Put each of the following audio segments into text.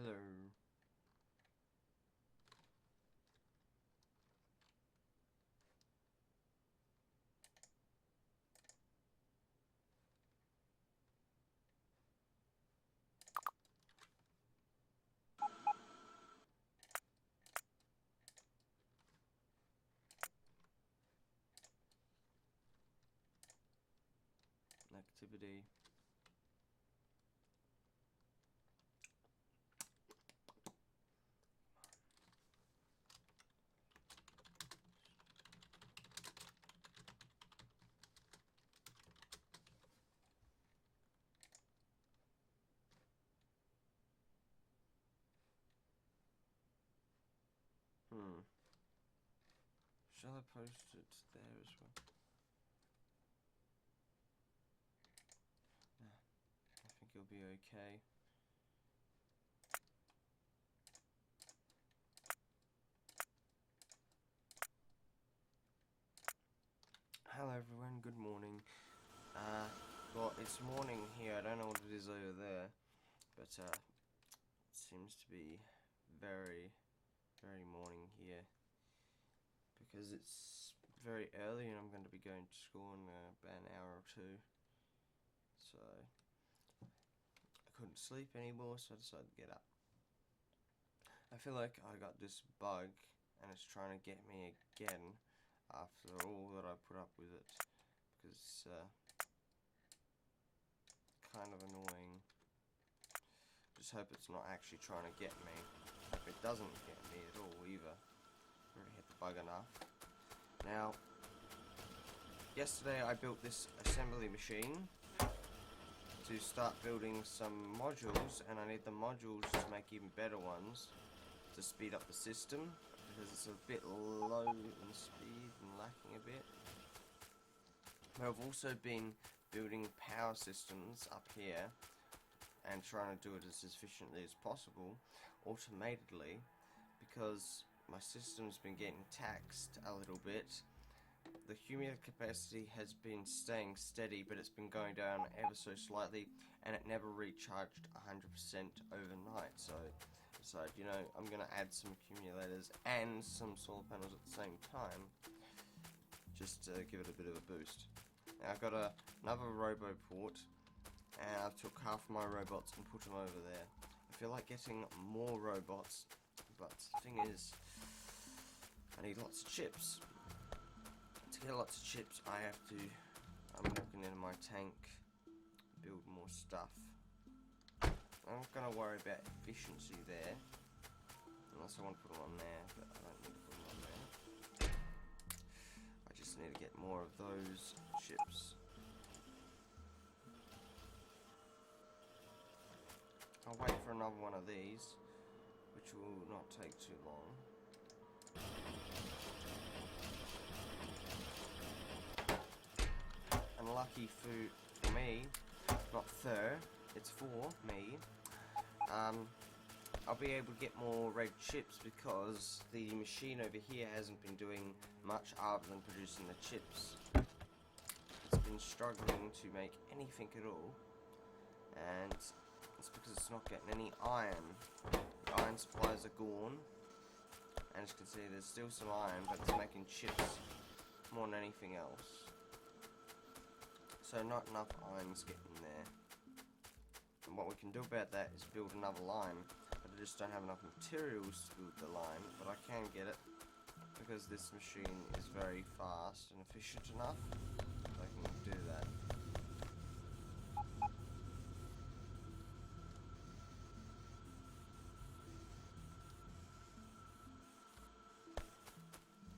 Hello. Activity. Shall I post it there as well? Nah, I think it'll be okay. Hello everyone, good morning. Well, it's morning here. I don't know what it is over there, but it seems to be very, very morning here because it's very early and I'm going to be going to school in about an hour or two. So I couldn't sleep anymore, so I decided to get up. I feel like I got this bug and it's trying to get me again after all that I put up with it, because it's kind of annoying. Just hope it's not actually trying to get me. Hope it doesn't get me at all either. I already hit the bug enough. Now, yesterday I built this assembly machine to start building some modules, and I need the modules to make even better ones to speed up the system, because it's a bit low in speed and lacking a bit. But I've also been building power systems up here and trying to do it as efficiently as possible, automatedly, because my system's been getting taxed a little bit. The humidity capacity has been staying steady, but it's been going down ever so slightly, and it never recharged 100% overnight. So I decided, you know, I'm going to add some accumulators and some solar panels at the same time, just to give it a bit of a boost. Now I've got another RoboPort, and I've took half my robots and put them over there. I feel like getting more robots, but the thing is, I need lots of chips. To get lots of chips, I'm looking into my tank, build more stuff. I'm not going to worry about efficiency there, unless I want to put them on there, but I don't need to put them on there. I just need to get more of those chips. I'll wait for another one of these, which will not take too long. And lucky for me, not for, it's for me, I'll be able to get more red chips because the machine over here hasn't been doing much other than producing the chips. It's been struggling to make anything at all, and it's because it's not getting any iron. The iron supplies are gone, and as you can see there's still some iron, but it's making chips more than anything else. So not enough iron's getting there. And what we can do about that is build another line, but I just don't have enough materials to build the line, but I can get it because this machine is very fast and efficient enough that I can do that.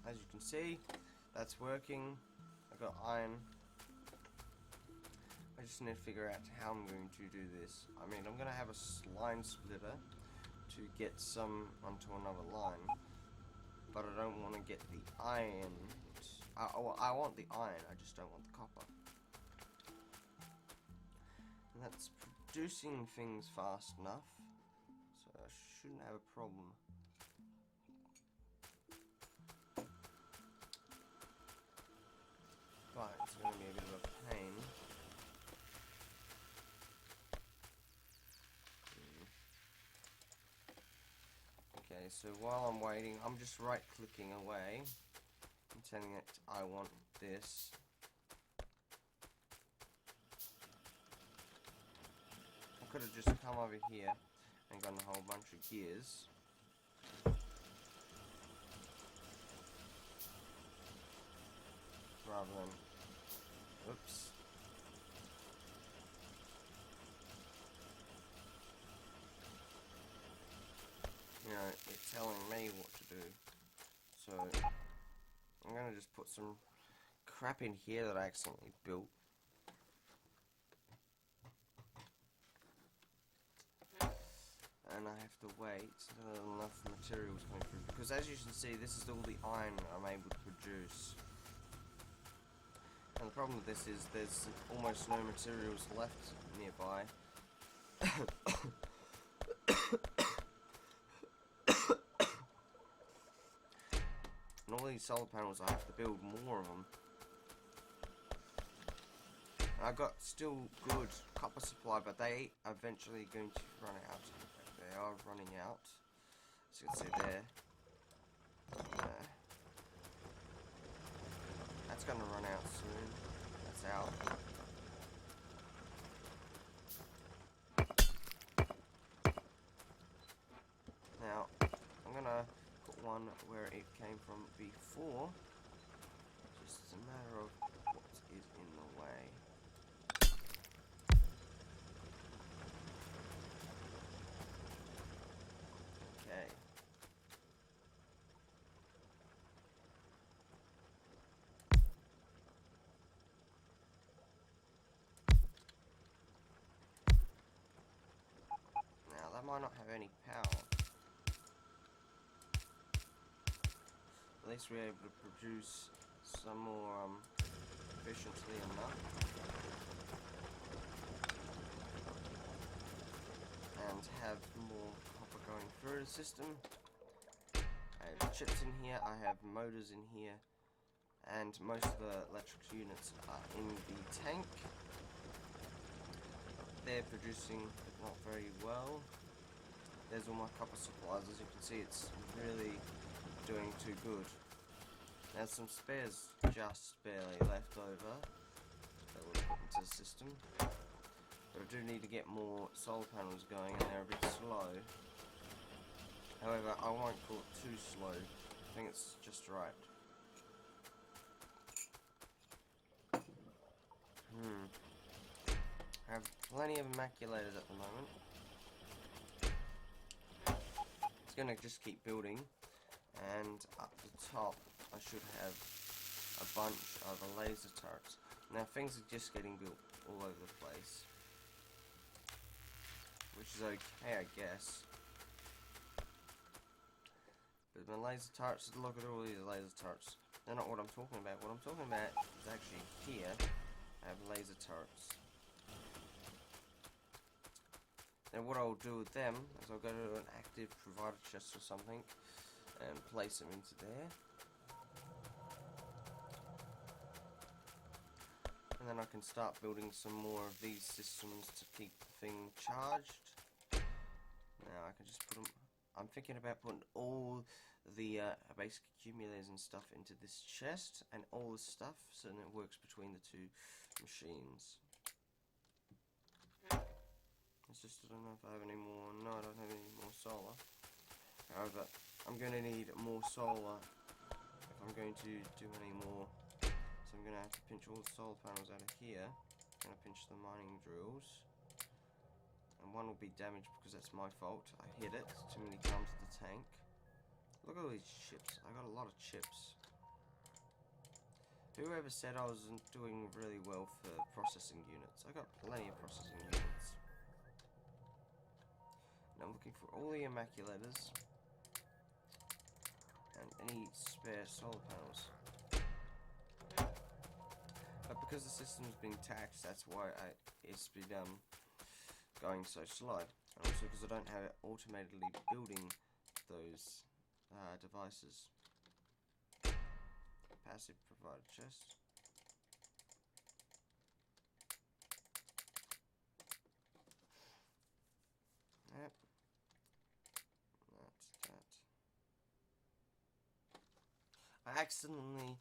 As you can see, that's working. I've got iron. I just need to figure out how I'm going to do this. I mean, I'm going to have a line splitter to get some onto another line, but I don't want to get the iron. I want the iron, I just don't want the copper. And that's producing things fast enough, so I shouldn't have a problem. But it's going to be a bit of a pain. Okay, so while I'm waiting, I'm just right-clicking away and telling it I want this. I could have just come over here and gotten a whole bunch of gears. Rather than... Oops. You know, it's telling me what to do. So, I'm gonna just put some crap in here that I accidentally built. And I have to wait until enough materials coming through. Because as you can see, this is all the iron I'm able to produce. And the problem with this is there's almost no materials left nearby. And all these solar panels, I have to build more of them. And I got still good copper supply, but they are eventually going to run out. They are running out. As you can see there. That's going to run out soon. That's out. Now, I'm going to put one where it came from before. Just a matter of what is in the way. Okay. Now, that might not have any power. At least we're able to produce some more efficiently enough. And have more copper going through the system. I have chips in here, I have motors in here, and most of the electric units are in the tank. They're producing not very well. There's all my copper supplies. As you can see, it's really doing too good. There's some spares just barely left over that we'll put into the system. But I do need to get more solar panels going, and they're a bit slow. However, I won't call it too slow. I think it's just right. I have plenty of immaculators at the moment. It's going to just keep building, and up the top I should have a bunch of laser turrets. Now things are just getting built all over the place, which is okay, I guess. But my laser turrets, look at all these laser turrets. They're not what I'm talking about. What I'm talking about is actually here. I have laser turrets. Then what I'll do with them is I'll go to an active provider chest or something and place them into there. And then I can start building some more of these systems to keep the thing charged. Now I can just put them... I'm thinking about putting all the basic accumulators and stuff into this chest and all the stuff so that it works between the two machines. It's just, I don't know if I have any more. No, I don't have any more solar. However, I'm going to need more solar if I'm going to do any more. So I'm going to have to pinch all the solar panels out of here. I'm going to pinch the mining drills. And one will be damaged because that's my fault. I hit it too many times with the tank. Look at all these chips. I got a lot of chips. Whoever said I wasn't doing really well for processing units? I got plenty of processing units. And I'm looking for all the immaculators and any spare solar panels. But because the system's been taxed, that's why it's been going so slow. And also because I don't have it automatically building those devices. Passive provider chest. Yep. That's that. accidentally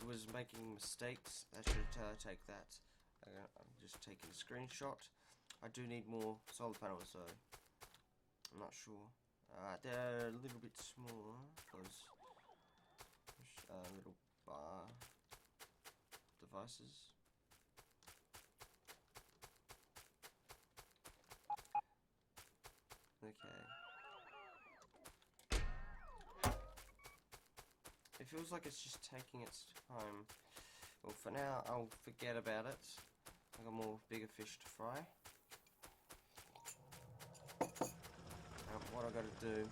was making mistakes. I should take that. I'm just taking a screenshot. I do need more solar panels though. I'm not sure. They're a little bit smaller. Those little bar devices. Okay. It feels like it's just taking its time. Well, for now, I'll forget about it. I got more bigger fish to fry. Now, what I gotta do,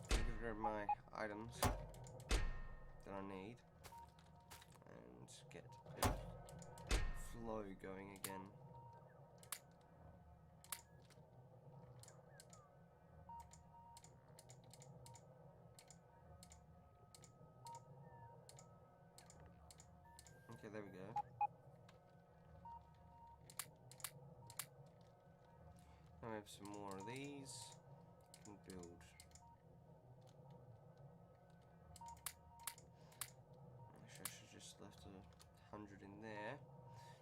get rid of my items that I need, and get a flow going again. Okay, there we go. Now I have some more of these. Can build. Actually, I should just left 100 in there,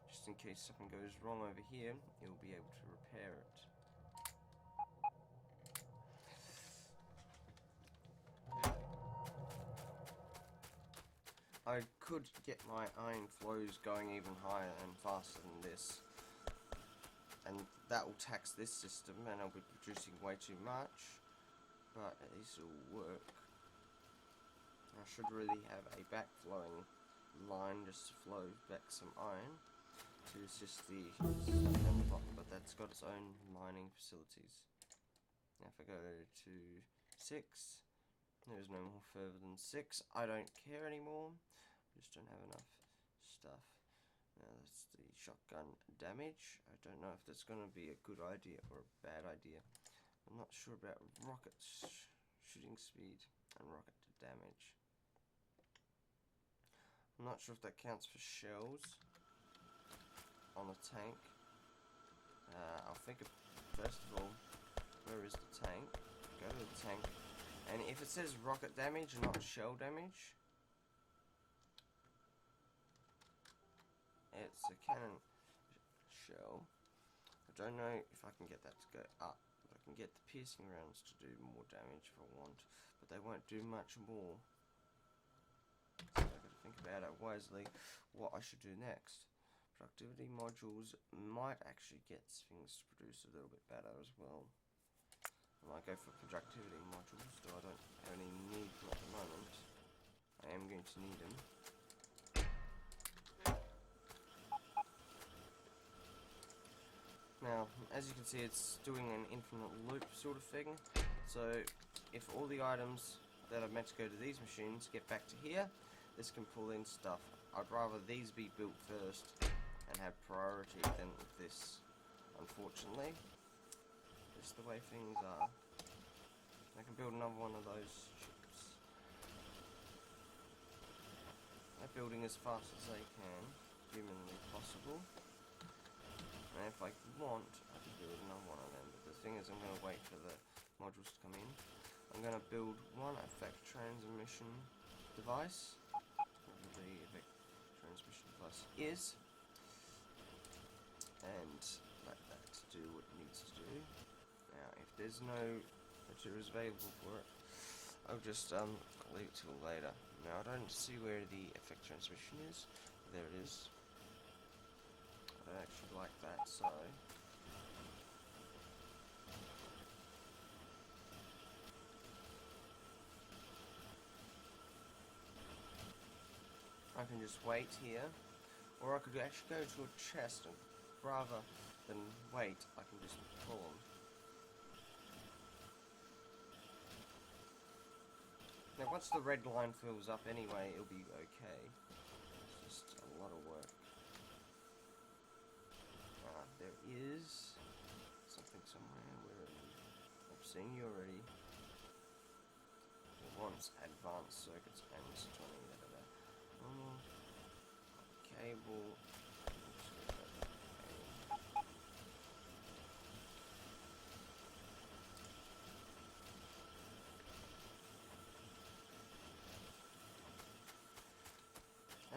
just in case something goes wrong over here. You'll be able to repair it. I could get my iron flows going even higher and faster than this, and that will tax this system and I'll be producing way too much, but this will work. I should really have a backflowing line just to flow back some iron to assist the stuff down the bottom, but that's got its own mining facilities. Now if I go to 6, there's no more further than 6. I don't care anymore. Just don't have enough stuff. Now that's the shotgun damage. I don't know if that's going to be a good idea or a bad idea. I'm not sure about rocket shooting speed and rocket damage. I'm not sure if that counts for shells on the tank. I'll think of, first of all, where is the tank? Go to the tank, and if it says rocket damage and not shell damage, it's a cannon shell. I don't know if I can get that to go up, but I can get the piercing rounds to do more damage if I want, but they won't do much more. So I've got to think about it wisely what I should do next. Productivity modules might actually get things to produce a little bit better as well. I might go for productivity modules, though I don't have any need for at the moment. I am going to need them. Now, as you can see, it's doing an infinite loop sort of thing. So, if all the items that are meant to go to these machines get back to here, this can pull in stuff. I'd rather these be built first and have priority than this, unfortunately. It's the way things are. I can build another one of those ships. They're building as fast as they can, humanly possible. And if I want, I can build another one of them. But the thing is, I'm going to wait for the modules to come in. I'm going to build one effect transmission device. Whatever the effect transmission device is. And let that do what it needs to do. Now, if there's no materials available for it, I'll just leave it till later. Now, I don't see where the effect transmission is. There it is. I don't actually like that, so I can just wait here, or I could actually go to a chest and rather than wait, I can just pull them. Now once the red line fills up anyway, it'll be okay. It's just a lot of work. There is something somewhere where I've seen you already. It wants advanced circuits and stunning. Normal cable.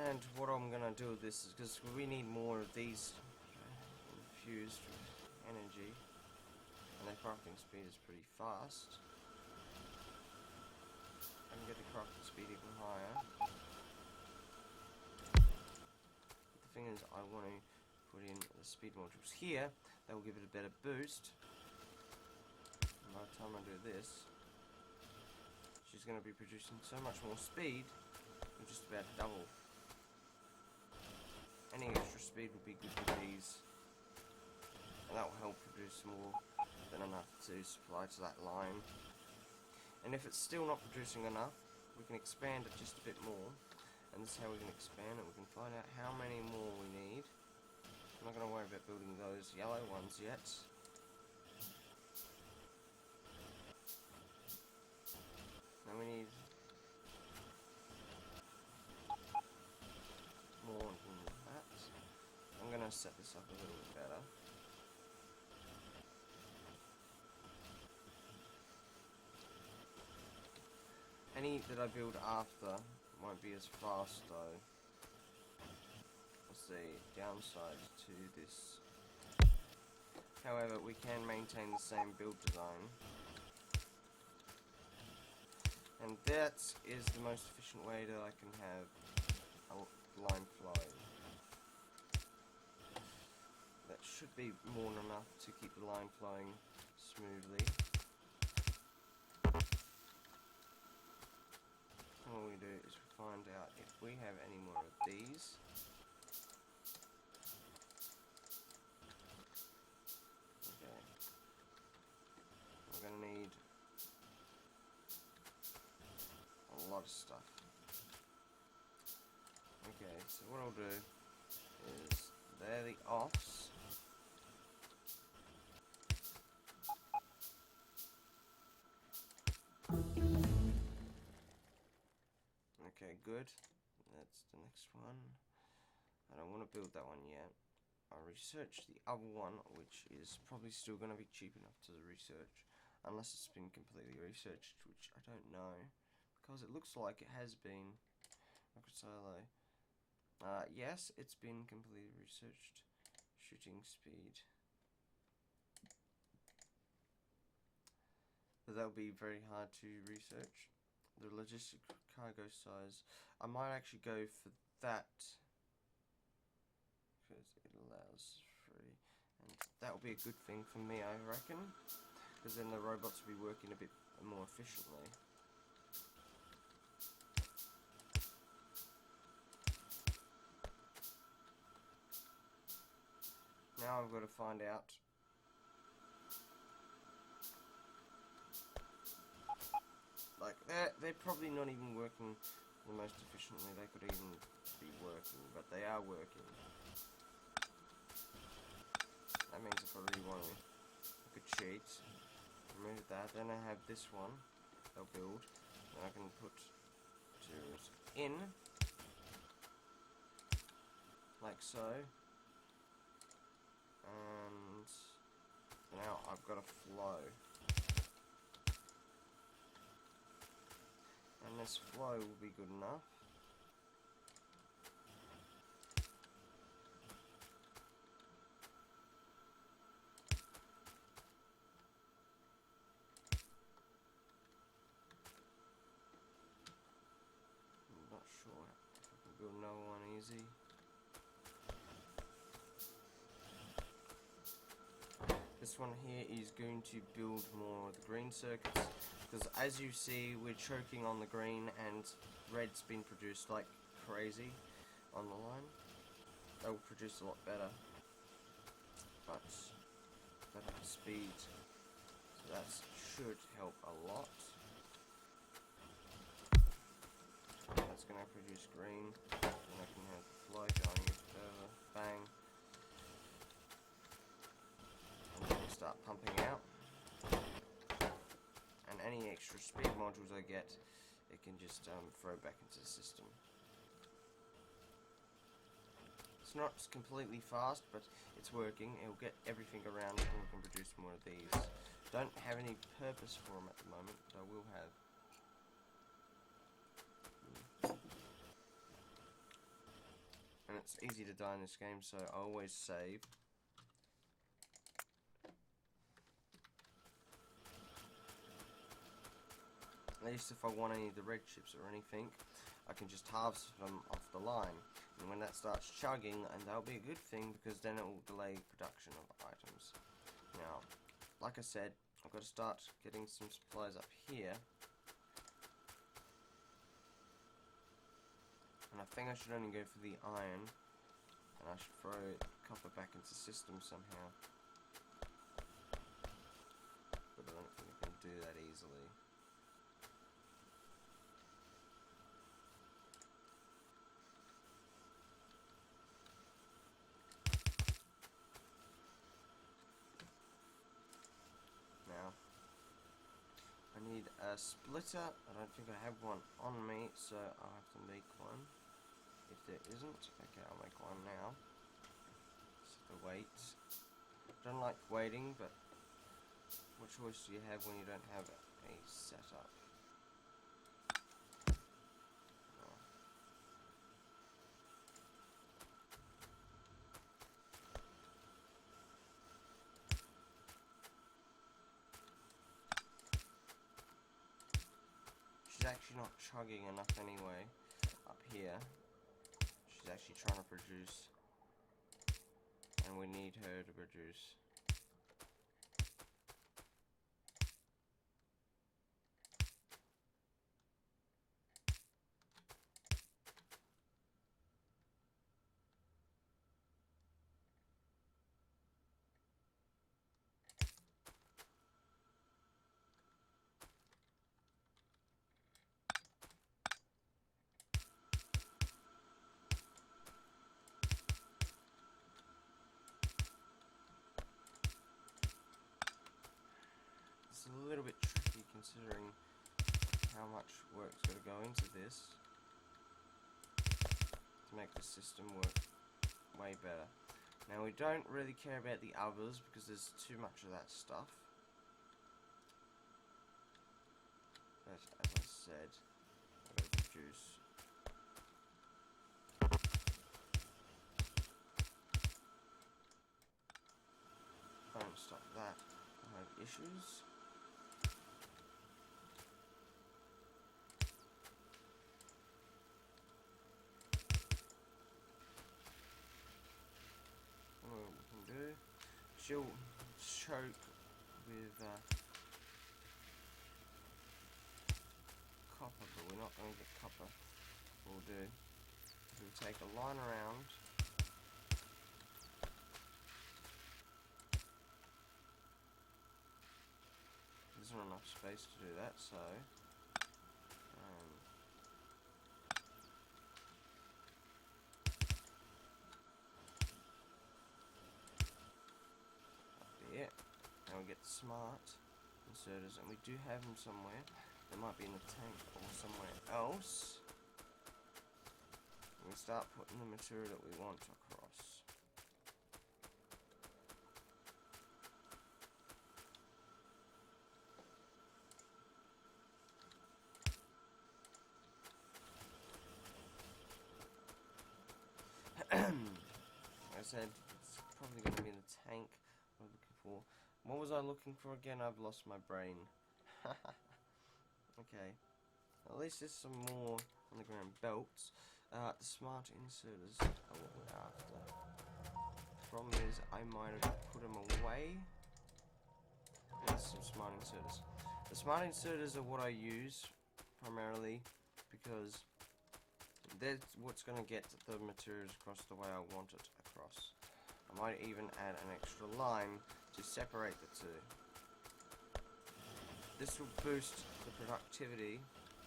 And what I'm gonna do with this is, because we need more of these infused with energy, and their crafting speed is pretty fast. I can get the crafting speed even higher. The thing is, I want to put in the speed modules here. That will give it a better boost. And by the time I do this, she's going to be producing so much more speed, it'll just about double. Any extra speed would be good with these, and that will help produce more than enough to supply to that line. And if it's still not producing enough, we can expand it just a bit more, and this is how we can expand it. We can find out how many more we need. I'm not going to worry about building those yellow ones yet. Now we need more than that. I'm going to set this up a little bit better. Any that I build after won't be as fast though. That's the downside to this. However, we can maintain the same build design. And that is the most efficient way that I can have a line flow. That should be more than enough to keep the line flowing smoothly. All we do is we find out if we have any more of these. Okay. We're going to need a lot of stuff. Okay, so what I'll do is, they're the offs. Okay, good. That's the next one. I don't want to build that one yet. I researched the other one, which is probably still going to be cheap enough to research, unless it's been completely researched, which I don't know, because it looks like it has been. Yes, it's been completely researched. Shooting speed. But that would be very hard to research. The logistic cargo size, I might actually go for that, because it allows free, and that will be a good thing for me, I reckon, because then the robots will be working a bit more efficiently. Now I've got to find out like they're probably not even working the most efficiently they could even be working, but they are working. That means if I really want to, I could cheat, remove that, then I have this one, they'll build, and I can put materials in, like so, and now I've got a flow. And this flow will be good enough. I'm not sure if I can build another one easy. This one here is going to build more of the green circuits, because as you see, we're choking on the green and red's been produced like crazy on the line. They will produce a lot better, but better speed, so that should help a lot. That's going to produce green, and I can have the flow going even further. Bang. And then we'll start pumping out. And any extra speed modules I get, it can just throw back into the system. It's not completely fast, but it's working. It'll get everything around it, and we can produce more of these. Don't have any purpose for them at the moment, but I will have. And it's easy to die in this game, so I always save. At least if I want any of the red chips or anything, I can just harvest them off the line. And when that starts chugging, and that'll be a good thing, because then it will delay production of items. Now, like I said, I've got to start getting some supplies up here. And I think I should only go for the iron. And I should throw copper back into the system somehow. But I don't think I can do that easily. Now, I need a splitter. I don't think I have one on me, so I'll have to make one. If there isn't, okay, I'll make one now. Just have to wait. I don't like waiting, but what choice do you have when you don't have a setup? Oh. She's actually not chugging enough anyway up here. She's actually trying to produce, and we need her to produce. It's a little bit tricky considering how much work's got to go into this to make the system work way better. Now we don't really care about the others because there's too much of that stuff. But as I said, I've got to produce. Don't stop that. I have issues. What we can do, she'll choke with copper, but we're not going to get copper. We'll do, we'll take a line around. There's not enough space to do that, so now we get smart inserters, and we do have them somewhere. They might be in the tank or somewhere else. And we start putting the material that we want across. Like I said, it's probably going to be in the tank I'm looking for. What was I looking for again? I've lost my brain. Okay. At least there's some more underground belts. The smart inserters are what we're after. The problem is I might have put them away. There's some smart inserters. The smart inserters are what I use primarily because that's what's going to get the materials across the way I want it across. I might even add an extra line to separate the two. This will boost the productivity,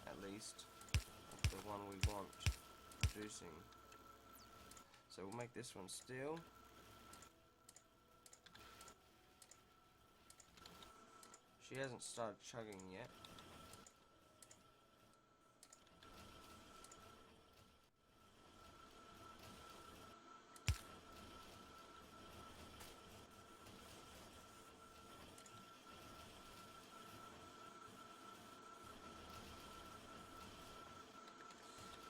at least, of the one we want producing. So we'll make this one steel. She hasn't started chugging yet.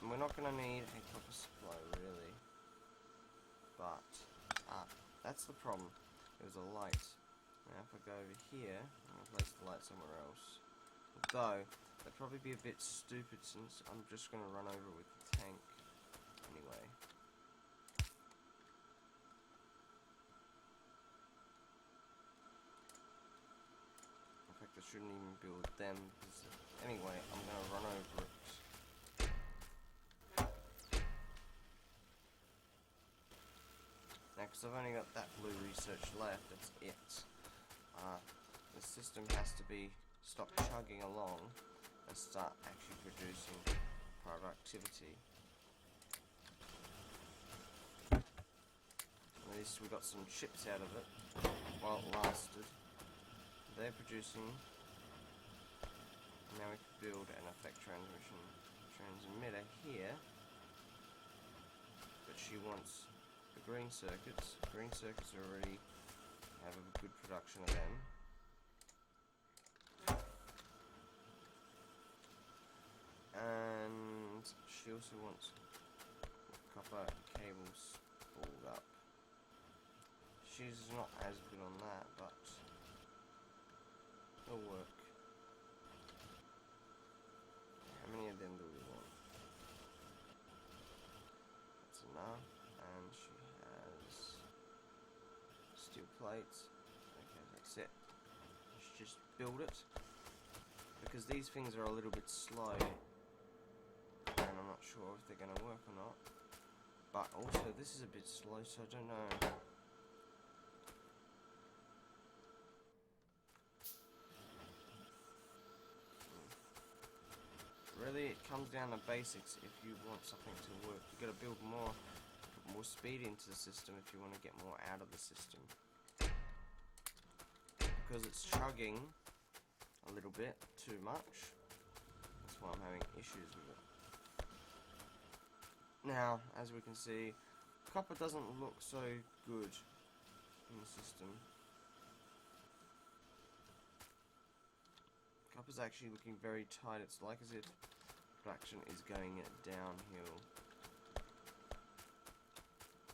And we're not going to need a copper supply, really. That's the problem. There's a light. Now if I go over here, I'll place the light somewhere else. Though, that'd probably be a bit stupid since I'm just going to run over with the tank anyway. In fact, I shouldn't even build them, because anyway, I'm going to run over it. Now, because I've only got that blue research left, that's it. The system has to stop chugging along and start actually producing productivity. At least we got some chips out of it while it lasted. They're producing. Now we can build an effect transmitter here. But she wants the green circuits. Green circuits already have a good production of them. And she also wants copper cables pulled up. She's not as good on that, but it'll work. How many of them do we want? That's enough. And she has steel plates. Okay, that's it. Let's just build it. Because these things are a little bit slow. And I'm not sure if they're going to work or not. But also, this is a bit slow, so I don't know. Really, it comes down to basics. If you want something to work, you've got to build more speed into the system if you want to get more out of the system. Because it's chugging a little bit too much. That's why I'm having issues with it. Now, as we can see, copper doesn't look so good in the system. Copper's actually looking very tight. It's like as if production is going downhill.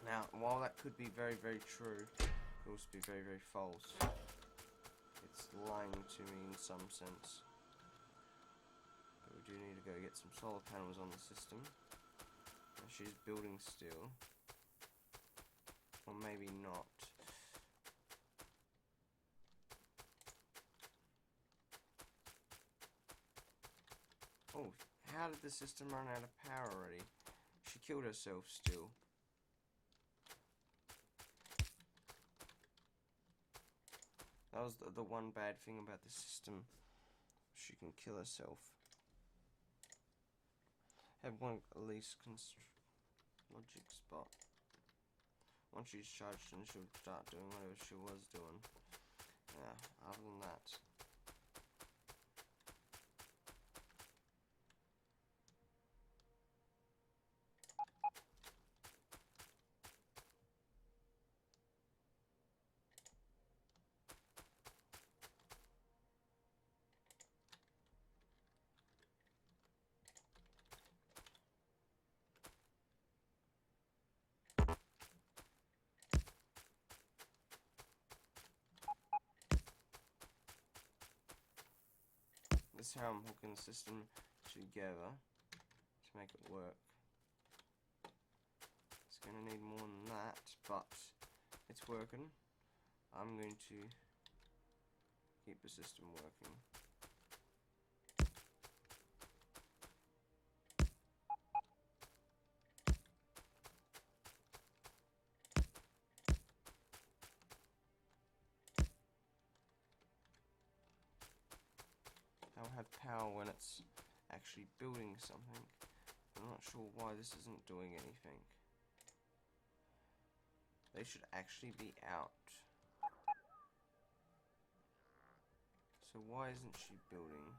Now, while that could be very, very true, it could also be very, very false. It's lying to me in some sense. But we do need to go get some solar panels on the system. And she's building still. Or maybe not. Oh, how did the system run out of power already? She killed herself still. That was the one bad thing about the system. She can kill herself. Have one at least logic spot. Once she's charged, then she'll start doing whatever she was doing. Yeah, other than that. This is how I'm hooking the system together to make it work. It's going to need more than that, but it's working. I'm going to keep the system working. They'll have power when it's actually building something. I'm not sure why this isn't doing anything. They should actually be out. So why isn't she building?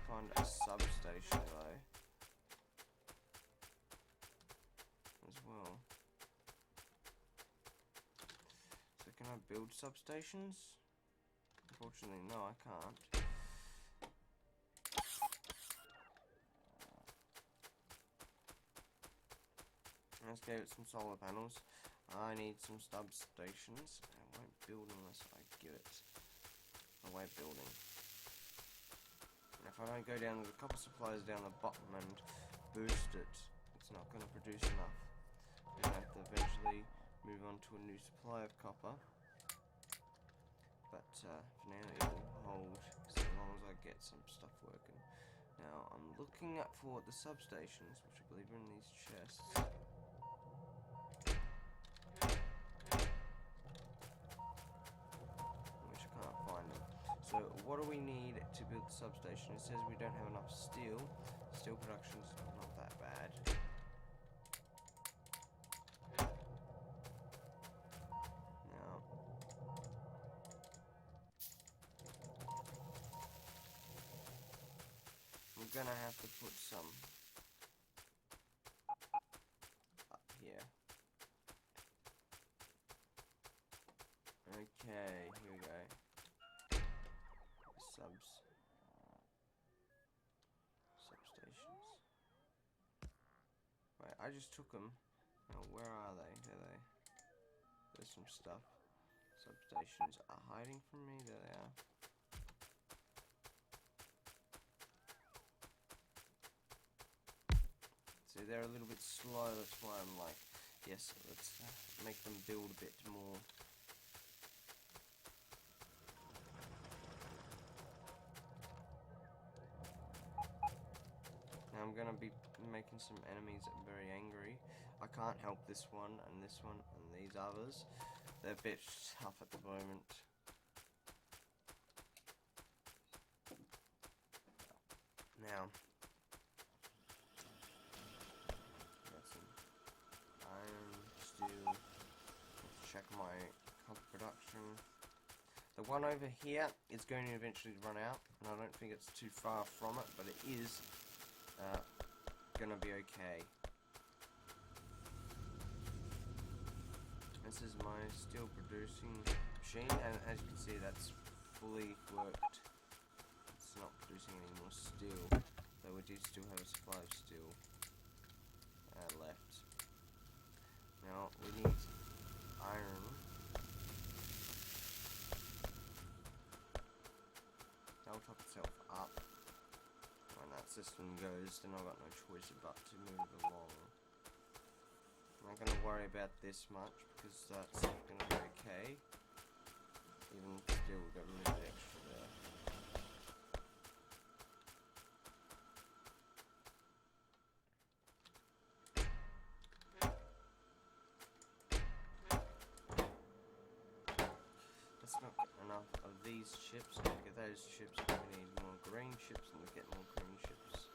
Find a substation though as well. I build substations? Unfortunately, no, I can't. Let's give it some solar panels. I need some substations. I won't build unless I give it away building. And if I don't go down to the copper supplies down the bottom and boost it, it's not going to produce enough. I'm going to have to eventually move on to a new supply of copper. But for now it will hold so long as I get some stuff working. Now I'm looking up for the substations, which I believe are in these chests. Which I can't find them. So what do we need to build the substation? It says we don't have enough steel. Steel production's not that bad. Now we're gonna have to put some up here. Okay, here we go. Substations. Wait, I just took them. Oh, where are they? There they. There's some stuff. Substations are hiding from me. There they are. See, they're a little bit slow. That's why I'm like, yes, let's make them build a bit more. Now I'm gonna be making some enemies very angry. I can't help this one and these others. They're a bit tough at the moment. Now, got some iron, steel. Let's check my copper production. The one over here is going to eventually run out, and I don't think it's too far from it, but it is gonna be okay. This is my steel producing machine, and as you can see, that's fully worked. It's not producing any more steel, though we do still have a supply of steel left. Now we need iron. That'll top itself up. When that system goes, then I've got no choice but to move along. I'm not going to worry about this much because that's going to be okay. Even still, we've got a little bit extra there. Let's not get enough of these chips. To get those chips, we need more green chips, and we get more green chips.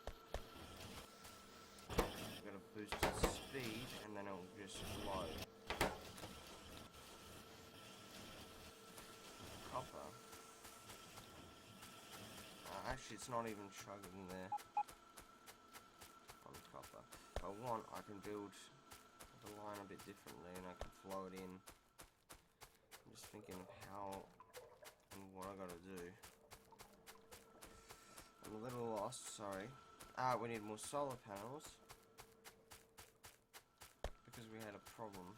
We've got to boost its speed, and then it will just flow. Copper. Actually, it's not even chugging there on copper. If I want, I can build the line a bit differently, and I can flow it in. I'm just thinking of how and what I gotta do. I'm a little lost, sorry. We need more solar panels because we had a problem.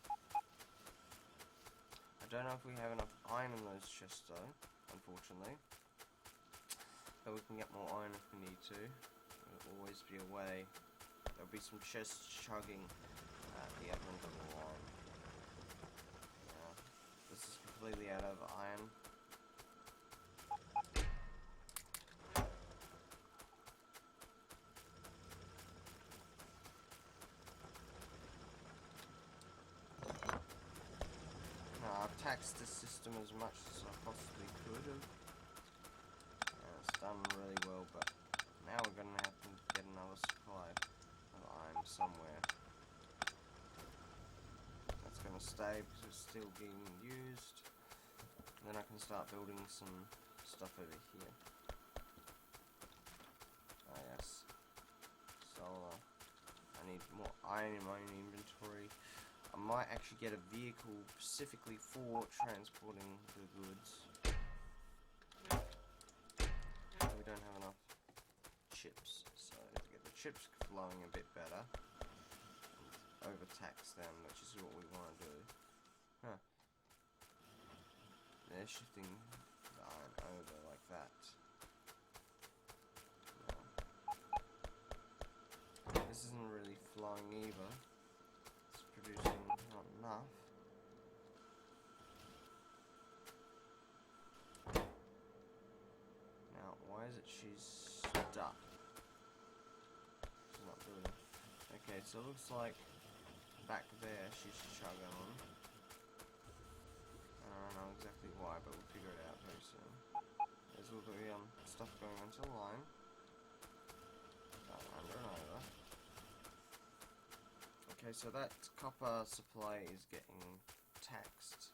I don't know if we have enough iron in those chests though, unfortunately. But we can get more iron if we need to. There'll always be a way. There'll be some chests chugging at the other end of the line. This is completely out of iron. I've taxed the system as much as I possibly could have. It's done really well, but now we're going to have to get another supply of iron somewhere. That's going to stay because it's still being used. And then I can start building some stuff over here. Ah yes, solar. I need more iron in my inventory. I might actually get a vehicle specifically for transporting the goods. We don't have enough chips, so to get the chips flowing a bit better, and overtax them, which is what we want to do. Huh. They're shifting the iron over like that. No. This isn't really flowing either. It's producing not enough. Now, why is it she's stuck? She's not doing it. Okay, so it looks like back there she's chugging on. I don't know exactly why, but we'll figure it out very soon. There's all the stuff going onto the line. Under and over. Okay, so that copper supply is getting taxed.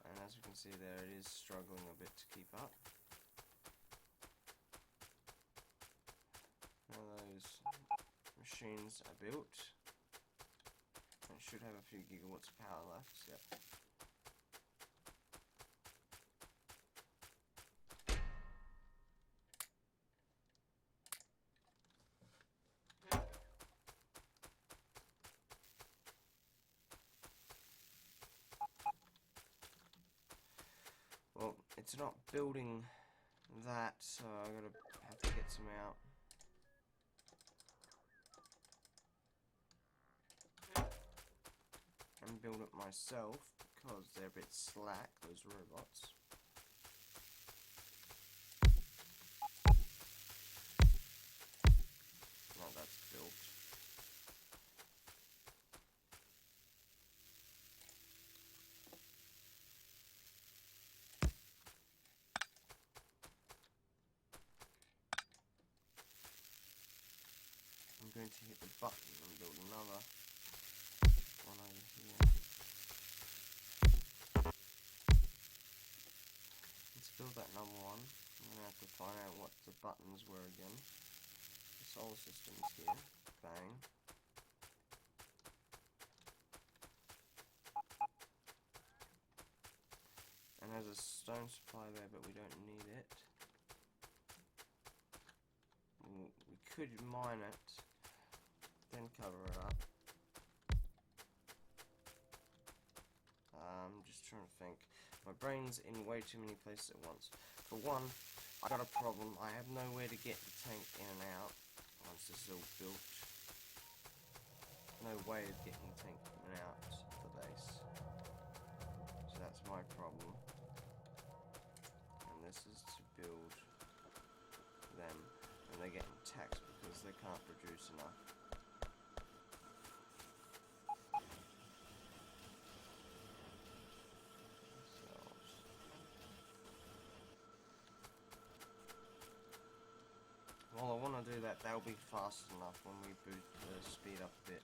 And as you can see there, it is struggling a bit to keep up. Now those machines are built. It should have a few gigawatts of power left, yep. Well, it's not building that, so I'm gonna have to get some out. And build it myself because they're a bit slack, those robots. Now that's built. I'm going to hit the button and build another one over here. Let's build that number one. I'm going to have to find out what the buttons were again. The solar system's here. Bang. And there's a stone supply there, but we don't need it. We could mine it, then cover it up. I'm just trying to think. My brain's in way too many places at once. For one, I got a problem. I have nowhere to get the tank in and out once this is all built. No way of getting the tank in and out of the base. So that's my problem. And this is to build them. And they're getting taxed because they can't produce enough. Well, I want to do that. That'll be fast enough when we boost the speed up a bit.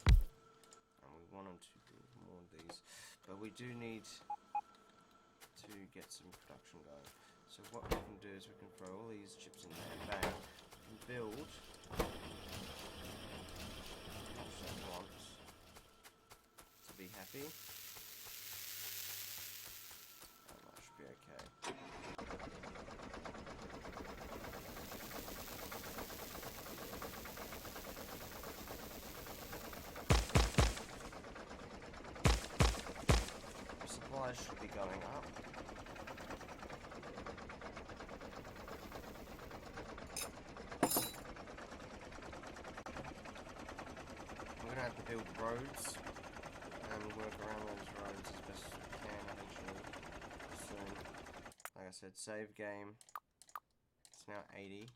And we want them to do more of these. But we do need to get some production going. So what we can do is we can throw all these chips in there, bang, we can build what I want to be happy, and that should be okay. Supplies should be going up. We're gonna have to build roads and work around those roads as best as we can eventually. Soon. Like I said, save game. It's now 80.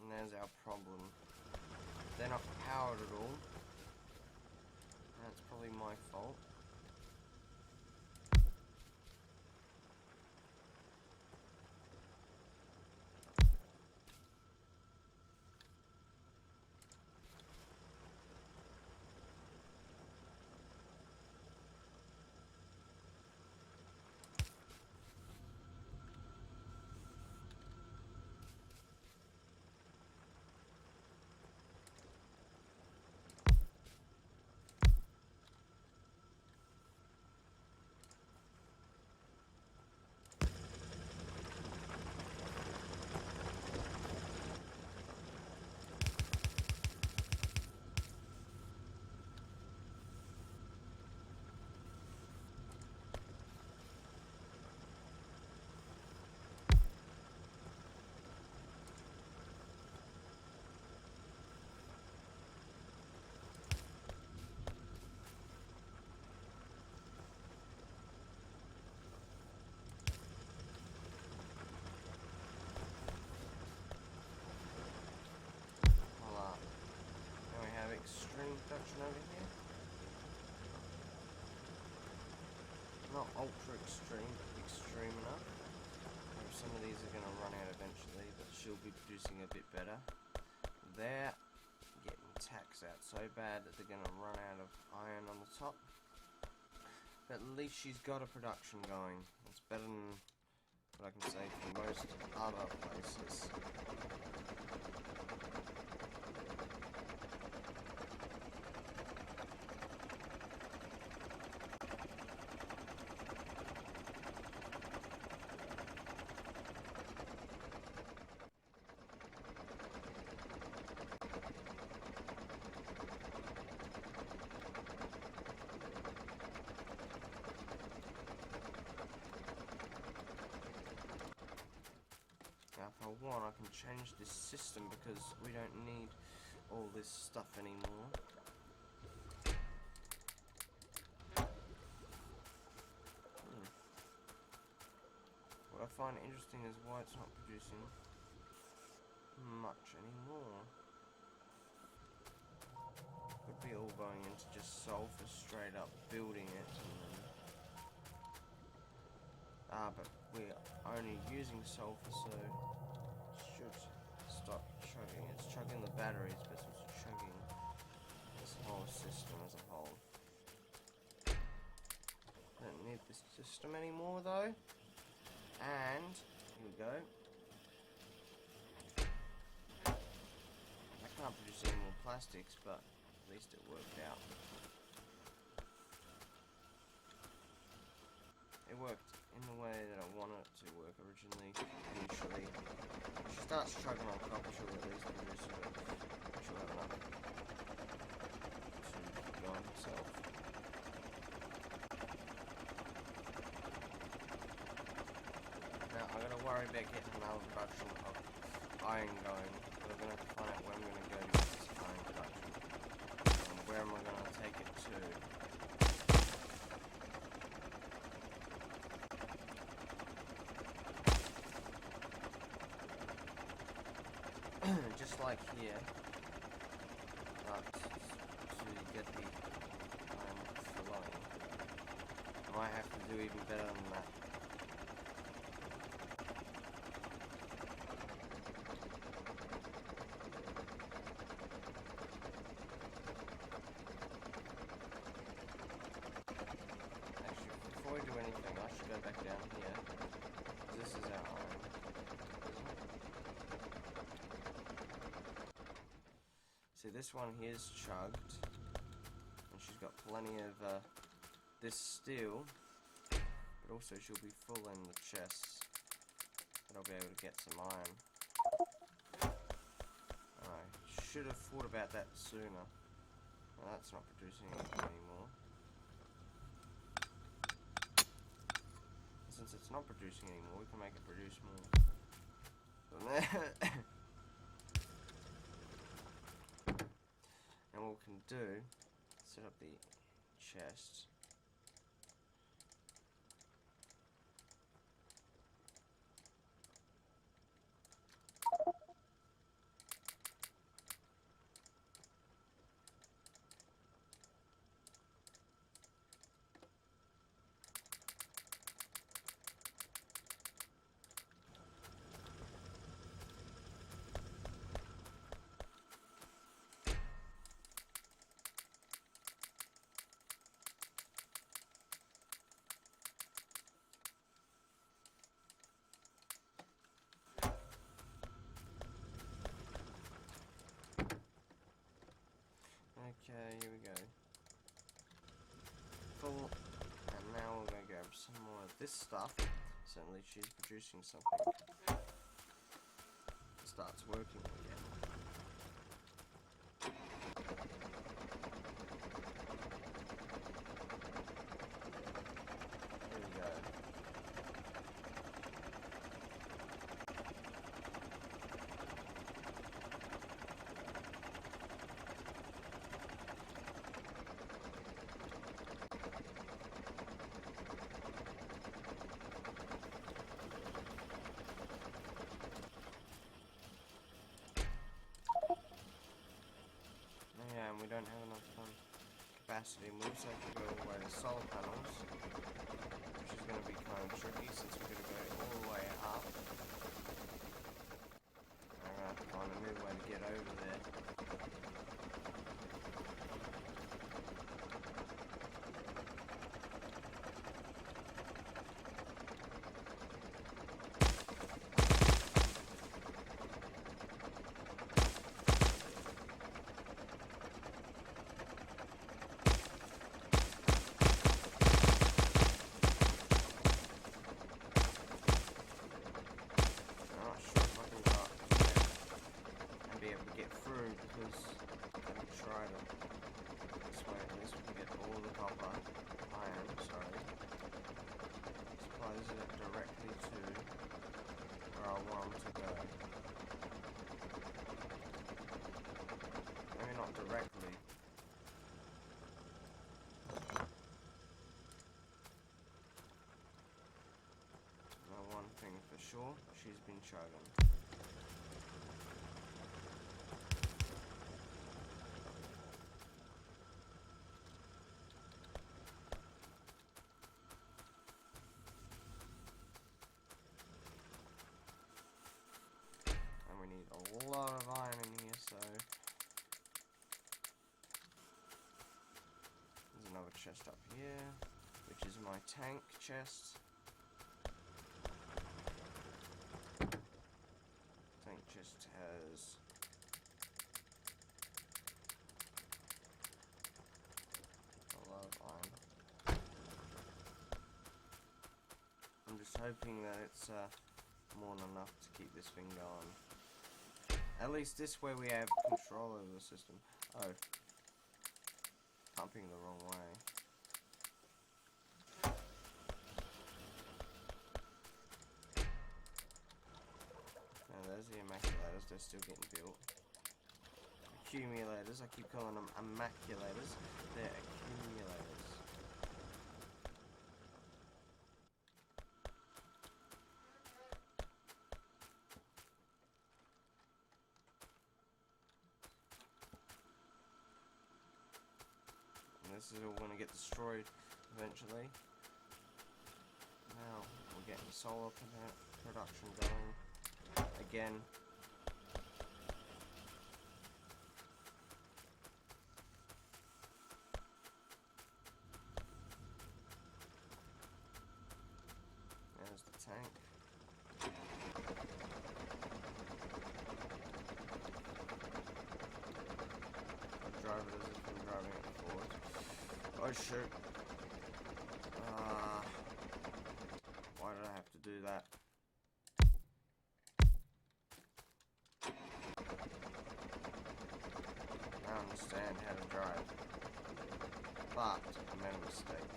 And there's our problem. my fault. Extreme production over here. Not ultra extreme, but extreme enough. Maybe some of these are going to run out eventually, but she'll be producing a bit better. They're getting taxed out so bad that they're going to run out of iron on the top. But at least she's got a production going. It's better than what I can say for most other places. Now if I want, I can change this system because we don't need all this stuff anymore. What I find interesting is why it's not producing much anymore. Could be all going into just sulfur straight up, building it, and then but we're only using sulfur, so it should stop chugging. It's chugging the batteries, but it's also chugging this whole system as a whole. I don't need this system anymore though. And here we go. I can't produce any more plastics, but at least it worked out. It worked in the way that I wanted it to work originally, initially. If she starts chugging on copper, she'll at least produce it. She'll have enough to keep going herself. Now, I'm going to worry about getting another production of iron going, but I'm going to have to find out where I'm going to go to get this iron production. And where am I going to take it to? Just like here, but to get the flowing, I might have to do even better than that. Actually, before we do anything, I should go back down here. This is our iron. See, this one here is chugged, and she's got plenty of this steel, but also she'll be full in the chests, and I'll be able to get some iron. I should have thought about that sooner. Well, that's not producing anything anymore. Since it's not producing anymore, we can make it produce more. And what we can do, set up the chest. some more of this stuff. Certainly she's producing something. It starts working again. There we go. Yeah, and we don't have enough capacity. We also have to go all the way to solar panels, which is going to be kind of tricky since we're going to go all the way up. I'm going to have to find a new way to get over there. Directly. Now one thing for sure, she's been chosen. And we need a lot of iron in here, so another chest up here, which is my tank chest. Tank chest has a lot of iron. I'm just hoping that it's more than enough to keep this thing going. At least this way we have control over the system. Oh. Pumping the wrong way. Now there's the immaculators, they're still getting built. Accumulators, I keep calling them immaculators. They're accumulators. This is all going to get destroyed eventually. Now we're getting solar production going again. There's the tank. Drive it as if I'm driving it forward. Oh shoot. Why did I have to do that? I understand how to drive. But I made a mistake.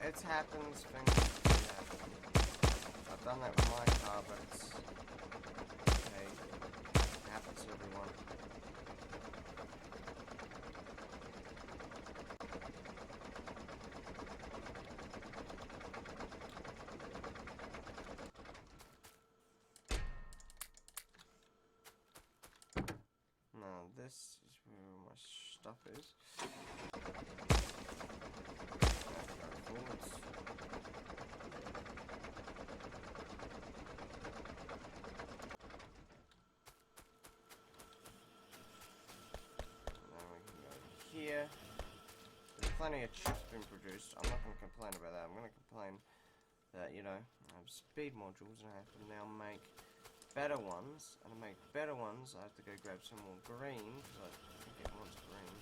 It happens, things happen. I've done that with my car, but it's okay. It happens to everyone. This is where all my stuff is. Forwards. And then we can go here. There's plenty of chips being produced. I'm not going to complain about that. I'm going to complain that, you know, I have speed modules and I have to now make better ones, and to make better ones I have to go grab some more green, because I think it wants green.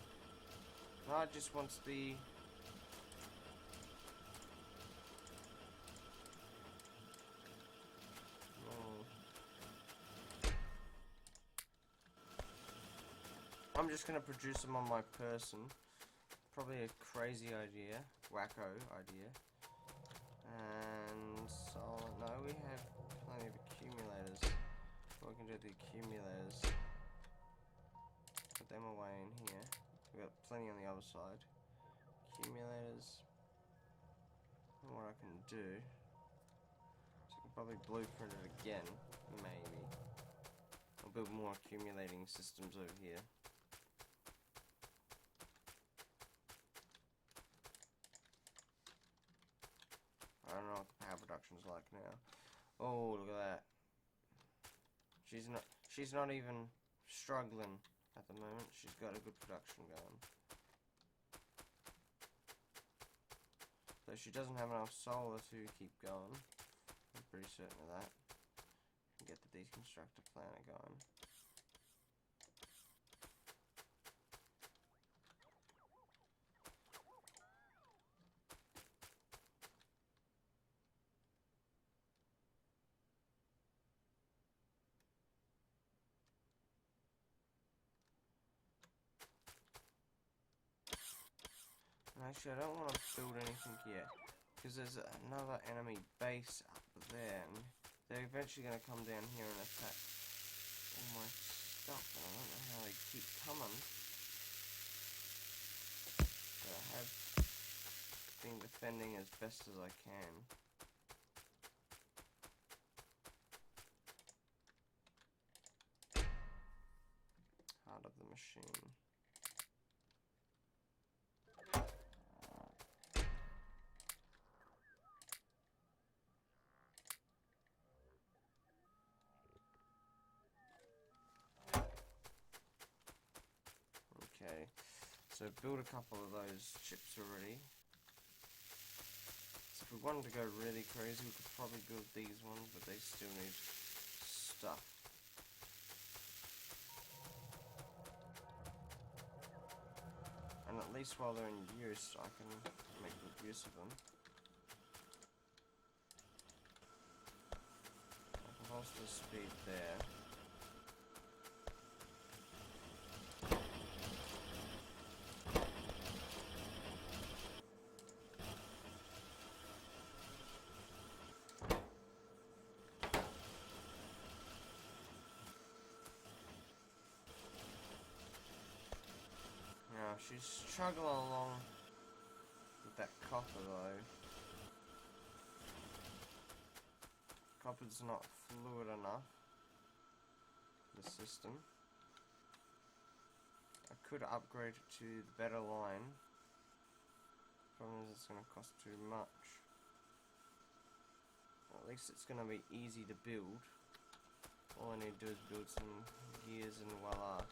No, it just wants the I'm just gonna produce them on my person. Probably a crazy idea, wacko idea. And so no, we have plenty of accumulators. We can do the accumulators. Put them away in here. We've got plenty on the other side. Accumulators. And what I can do, so I can probably blueprint it again, maybe. I'll build more accumulating systems over here. I don't know what the power production's like now. Oh, look at that. She's not even struggling at the moment. She's got a good production going. Though she doesn't have enough solar to keep going. I'm pretty certain of that. Get the deconstructor planet going. Actually, I don't want to build anything yet, because there's another enemy base up there, and they're eventually going to come down here and attack all my stuff, and I don't know how they keep coming. But I have been defending as best as I can. Heart of the machine. Okay, so build a couple of those chips already. So if we wanted to go really crazy, we could probably build these ones, but they still need stuff. And at least while they're in use, I can make good use of them. I can pulse the speed there. Now, she's struggling along with that copper though. Copper's not fluid enough for the system. I could upgrade it to the better line. Problem is it's going to cost too much. At least it's going to be easy to build. All I need to do is build some gears and voila.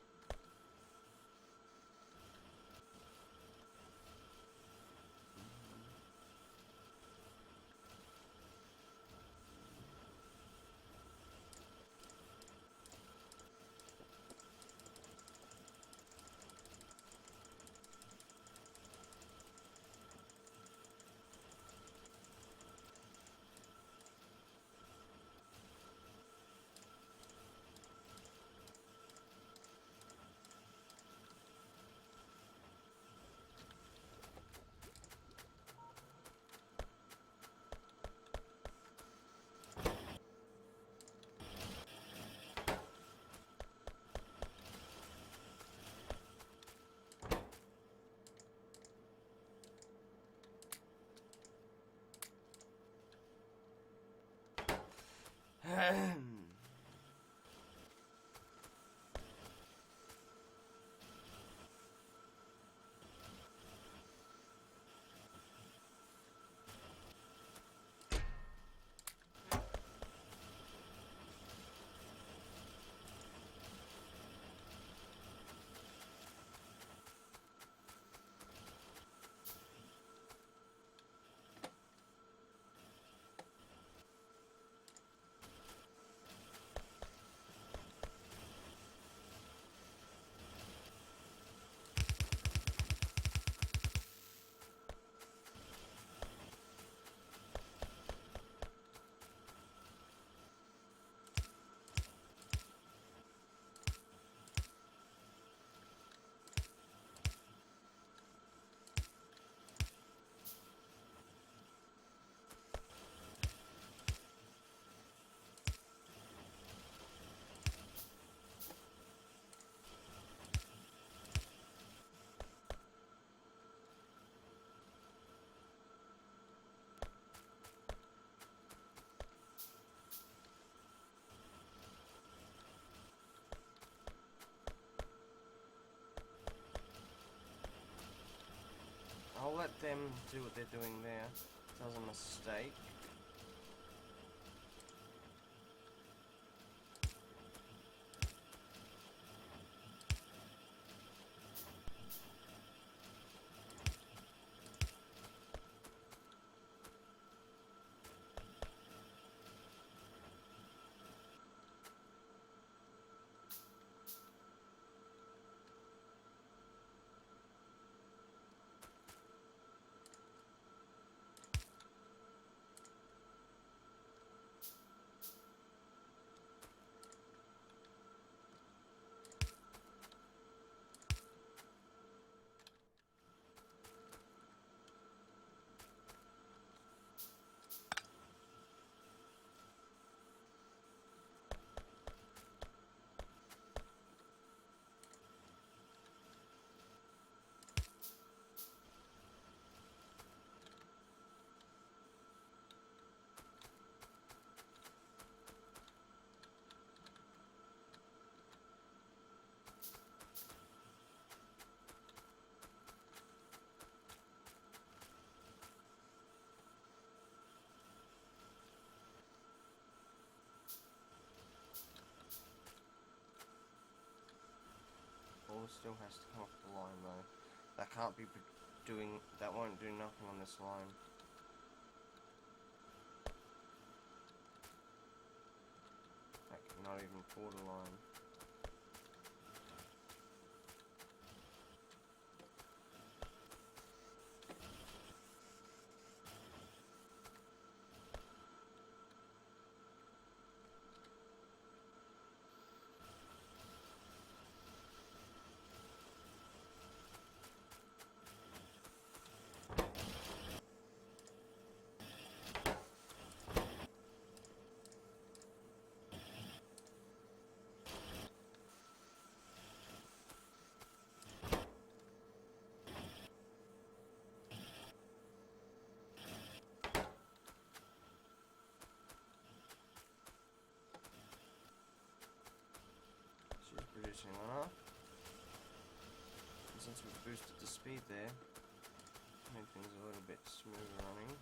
I'll let them do what they're doing there. That was a mistake. Still has to come off the line though. That can't be doing. That won't do nothing on this line. That cannot even pull the line. Producing enough. And since we've boosted the speed there, make things a little bit smoother running.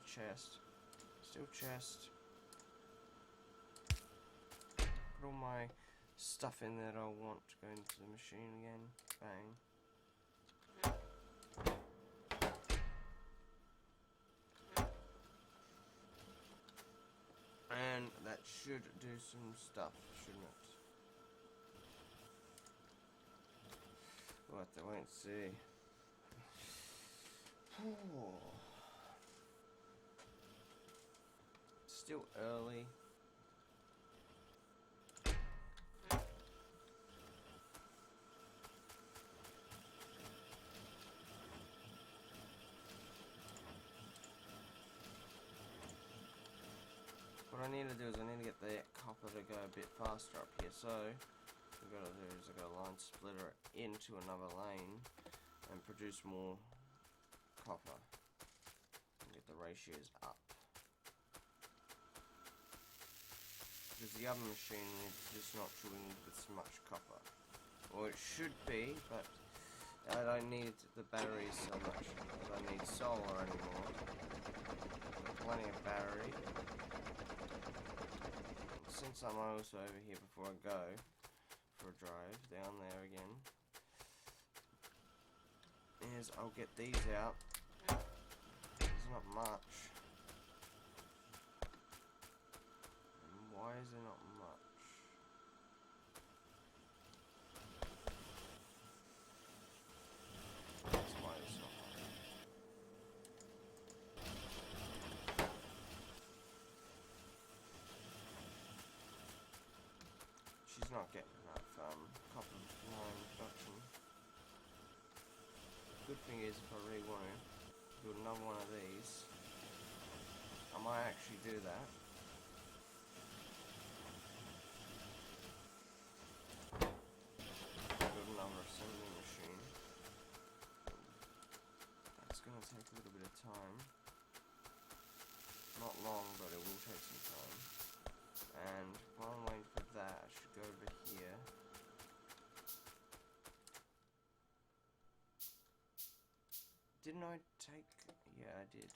Chest. Still chest. Put all my stuff in that I want to go into the machine again. Bang. And that should do some stuff, shouldn't it? We'll have to wait and see. Still early. What I need to do is I need to get the copper to go a bit faster up here. So what I've got to do is I've got a line splitter into another lane and produce more copper. ratios up. Because the other machine is just not chewing with so much copper. Or it should be, but I don't need the batteries so much. I don't need solar anymore. Got plenty of battery. Since I'm also over here before I go for a drive, down there again, is I'll get these out. There's not much. And why is there not much? That's why there's not much. She's not getting enough copper line production. Good thing is, if I really want to do another one of these, I might actually do that. Build another assembly machine. That's going to take a little bit of time. Not long, but it will take some time. And while I'm waiting for that, I should go over here. Didn't I take... Yeah, I did.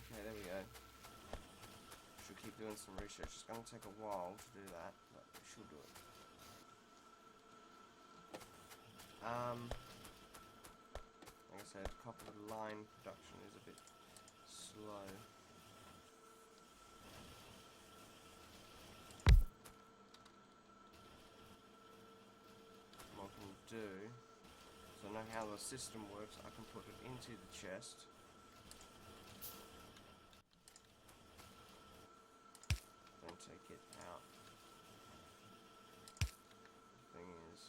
Okay, there we go. Should keep doing some research. It's going to take a while to do that, but we should do it. Like I said, copper line production is a bit slow. What I can do, so I know how the system works, I can put it into the chest. Then take it out. The thing is,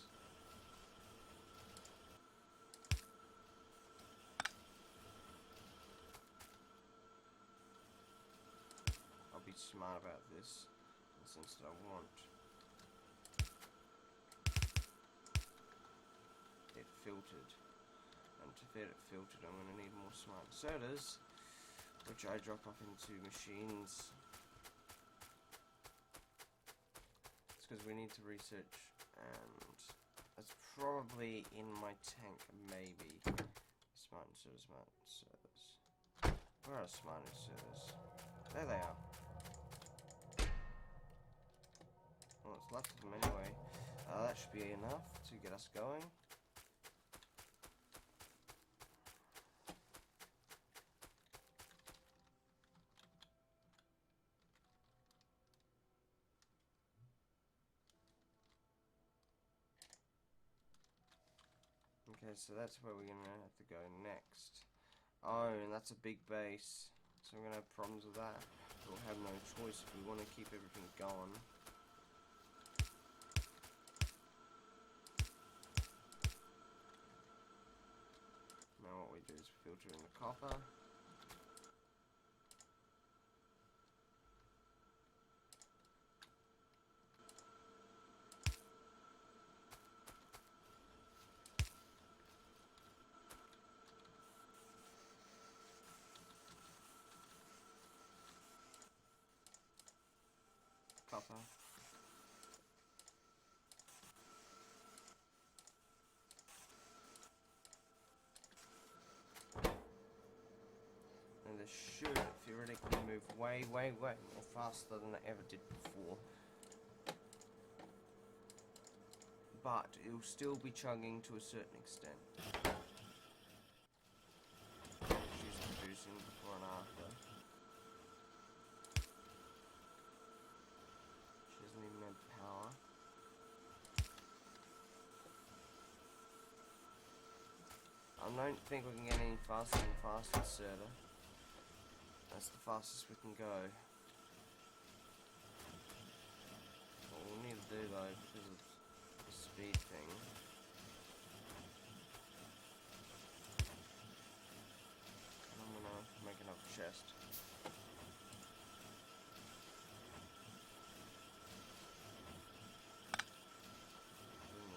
I'll be smart about this in the sense that I want it filtered, and to get it filtered I'm going to need more smart inserters, which I drop off into machines. It's because we need to research, and it's probably in my tank, maybe. Smart inserters, smart inserters. Where are smart inserters? There they are. Well, it's left of them anyway. That should be enough to get us going. Okay, so that's where we're gonna have to go next. Oh, and that's a big base, so we're gonna have problems with that. We'll have no choice if we want to keep everything going. Now what we do is filter in the copper. Copper. And this should theoretically move way more faster than it ever did before. But it'll still be chugging to a certain extent. She's producing before and after. She doesn't even have power. I don't think we can get any faster than fast inserter. That's the fastest we can go. What we'll need to do though, because of the speed thing, I'm gonna make another chest. Bring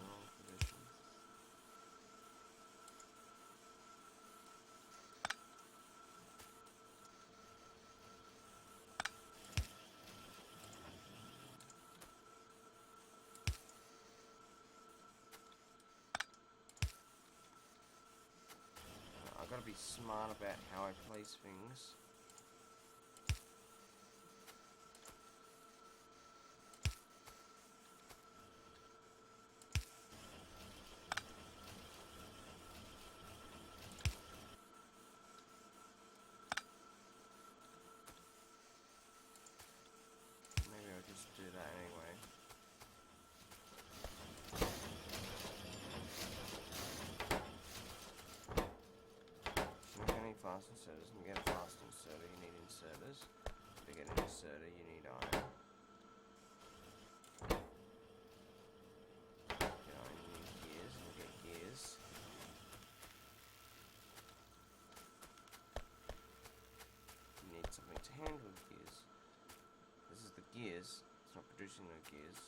gotta be smart about how I place things. Maybe I'll just do that anyway. Fast inserters, and to get a fast inserter you need inserters. To get an inserter you need iron. To get iron you need gears, and to get gears you need something to handle the gears. This is the gears, it's not producing no gears.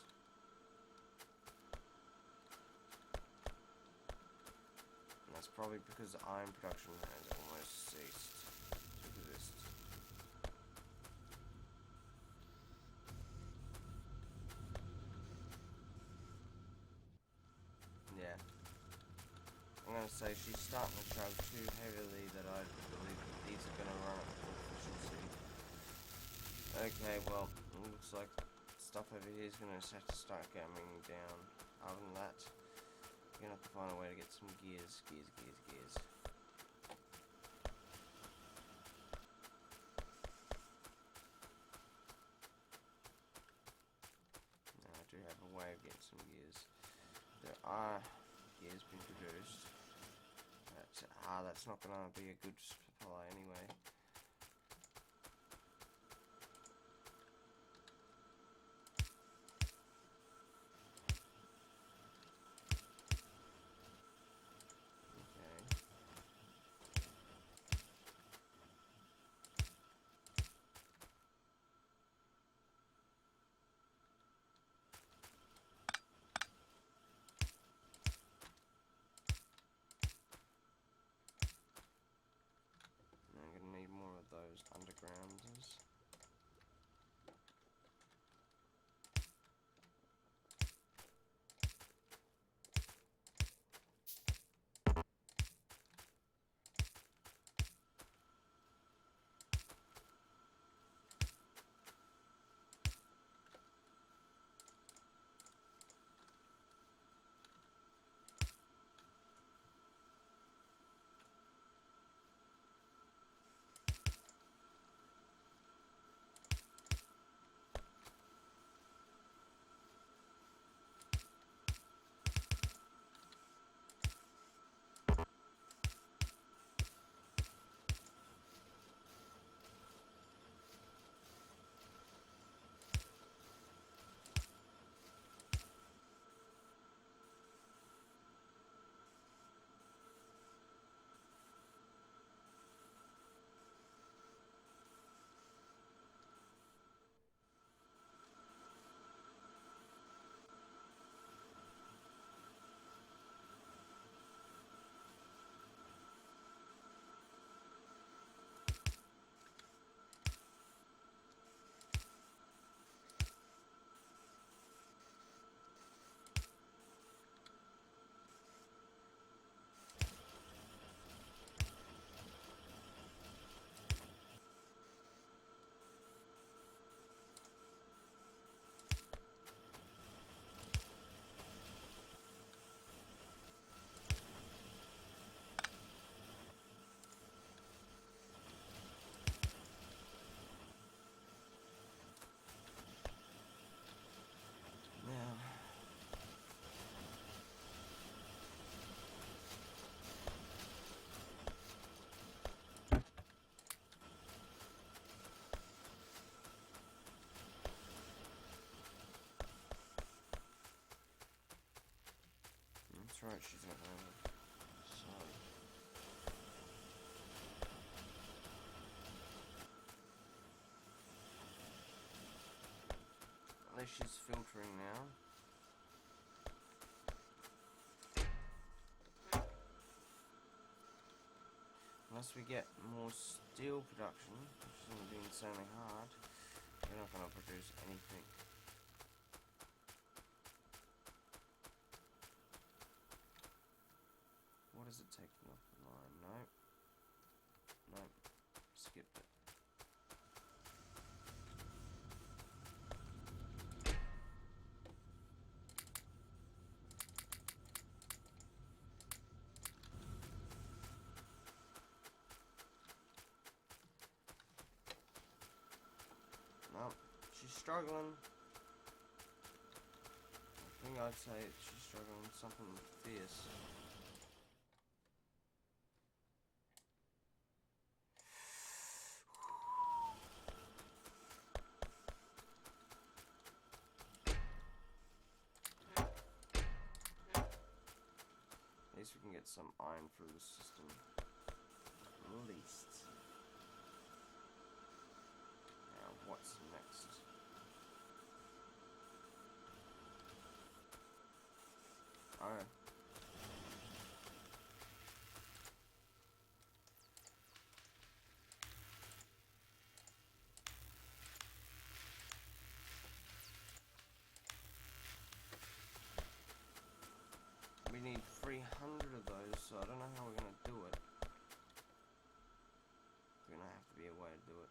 And that's probably because iron production has almost ceased to exist. Yeah. I'm gonna say she's starting to chug too heavily that I believe that these are gonna run at full efficiency. Okay, well, it looks like stuff over here is gonna have to start coming down. Other than that, we're gonna have to find a way to get some gears. Gears. Now I do have a way of getting some gears. There are gears being produced. That's not gonna be a good supply anyway. Those undergrounders. That's right, she's not gonna have a son. At least she's filtering now. Unless we get more steel production, which is going to be insanely hard, we're not going to produce anything. What does it take off the line? No. skipped it. No, she's struggling. I think I'd say she's struggling with something fierce. At least we can get some iron through the system. At least. Now, what's next? Oh. We need 300 of those, so I don't know how we're gonna do it. There's gonna have to be a way to do it.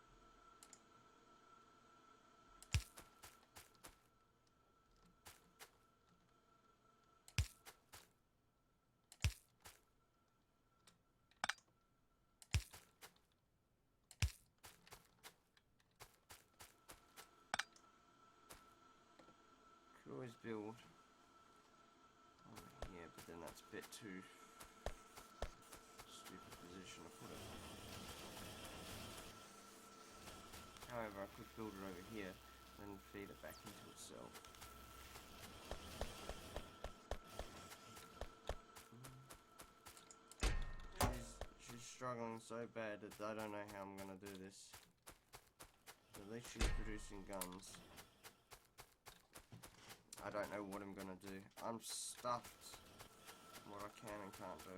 Could always build over here, but then that's a bit too stupid position to put it. However, I could build it over here, then feed it back into itself. She's struggling so bad that I don't know how I'm gonna do this. At least she's producing guns. I don't know what I'm gonna do. I'm stuffed what I can and can't do.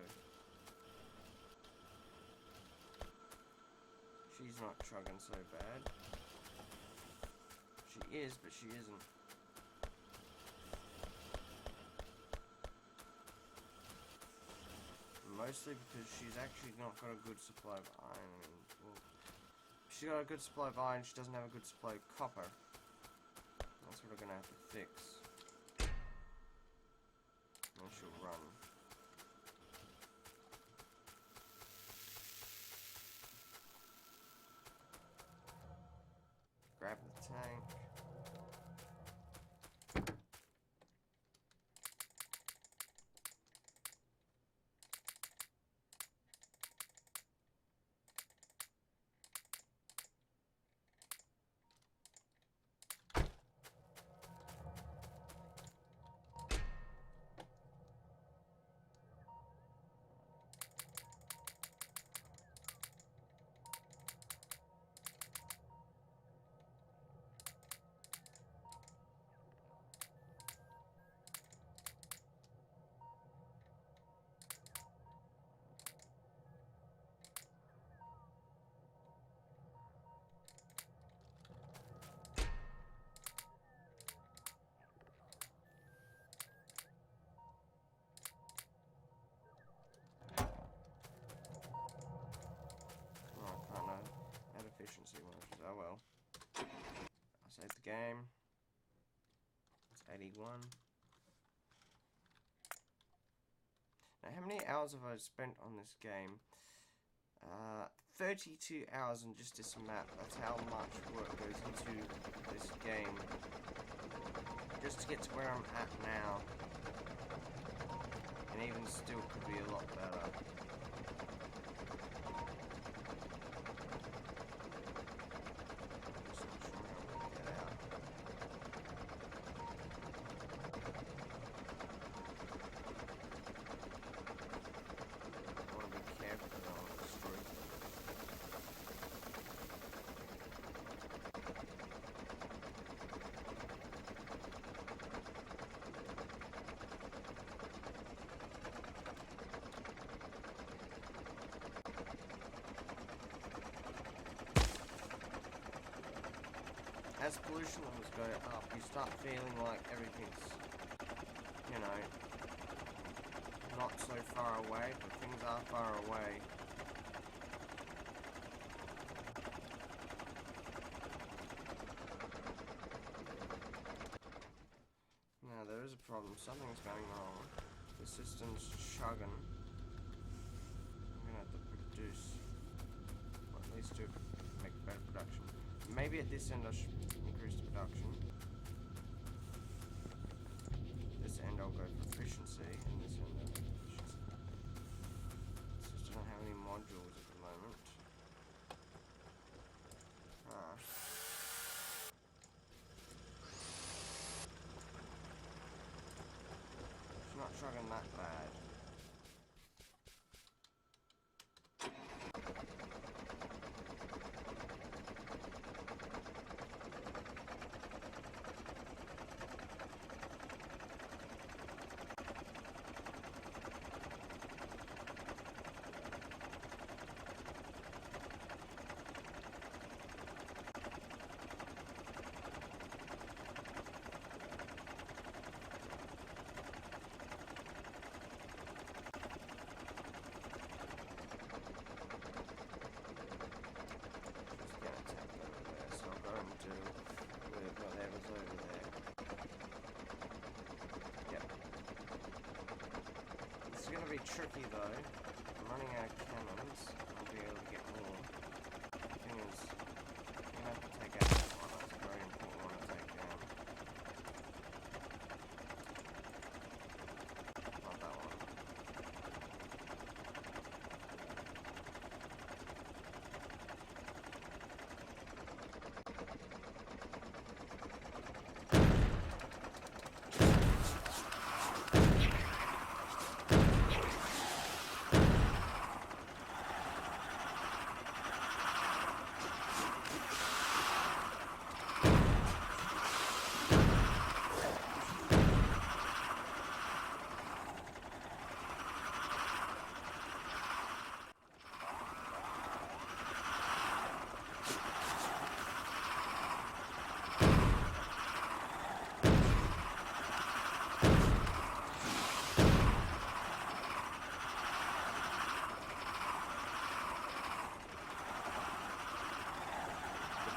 She's not chugging so bad. She is, but she isn't. Mostly because she's actually not got a good supply of iron. Well, she's got a good supply of iron, she doesn't have a good supply of copper. That's what we're gonna have to fix. And she'll run. Grab the tank. Efficiency markers. Oh well. I'll save the game. It's 81. Now, how many hours have I spent on this game? 32 hours on just this map. That's how much work goes into this game. Just to get to where I'm at now. And even still could be a lot better. As pollution levels go up, you start feeling like everything's, you know, not so far away, but things are far away. problem. Something's going wrong. The system's chugging. I'm gonna have to produce, or at least to make better production. Maybe at this end I should increase the production. This end I'll go for efficiency, and this end I'll go for efficiency. It's just I don't have any modules at the moment. It's not chugging that bad. Tricky though. I'm running out of cannons. I'll be able to get more. The thing is, I'm gonna have to take out that one. That's a very important one to take down. Not that one.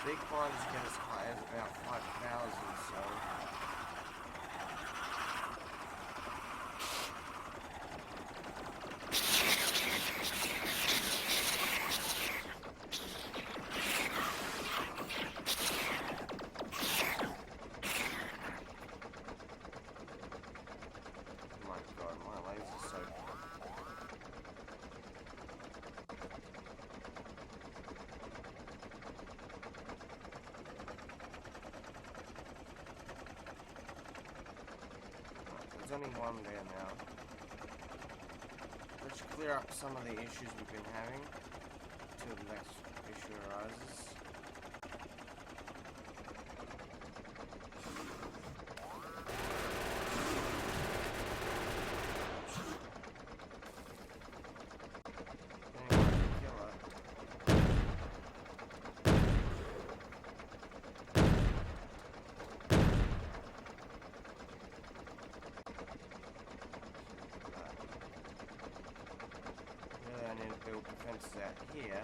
Big ones get as high as about 5,000, so... Oh my god, my legs are so... There's only one there now. Let's clear up some of the issues we've been having till the next issue arises. Build defenses out here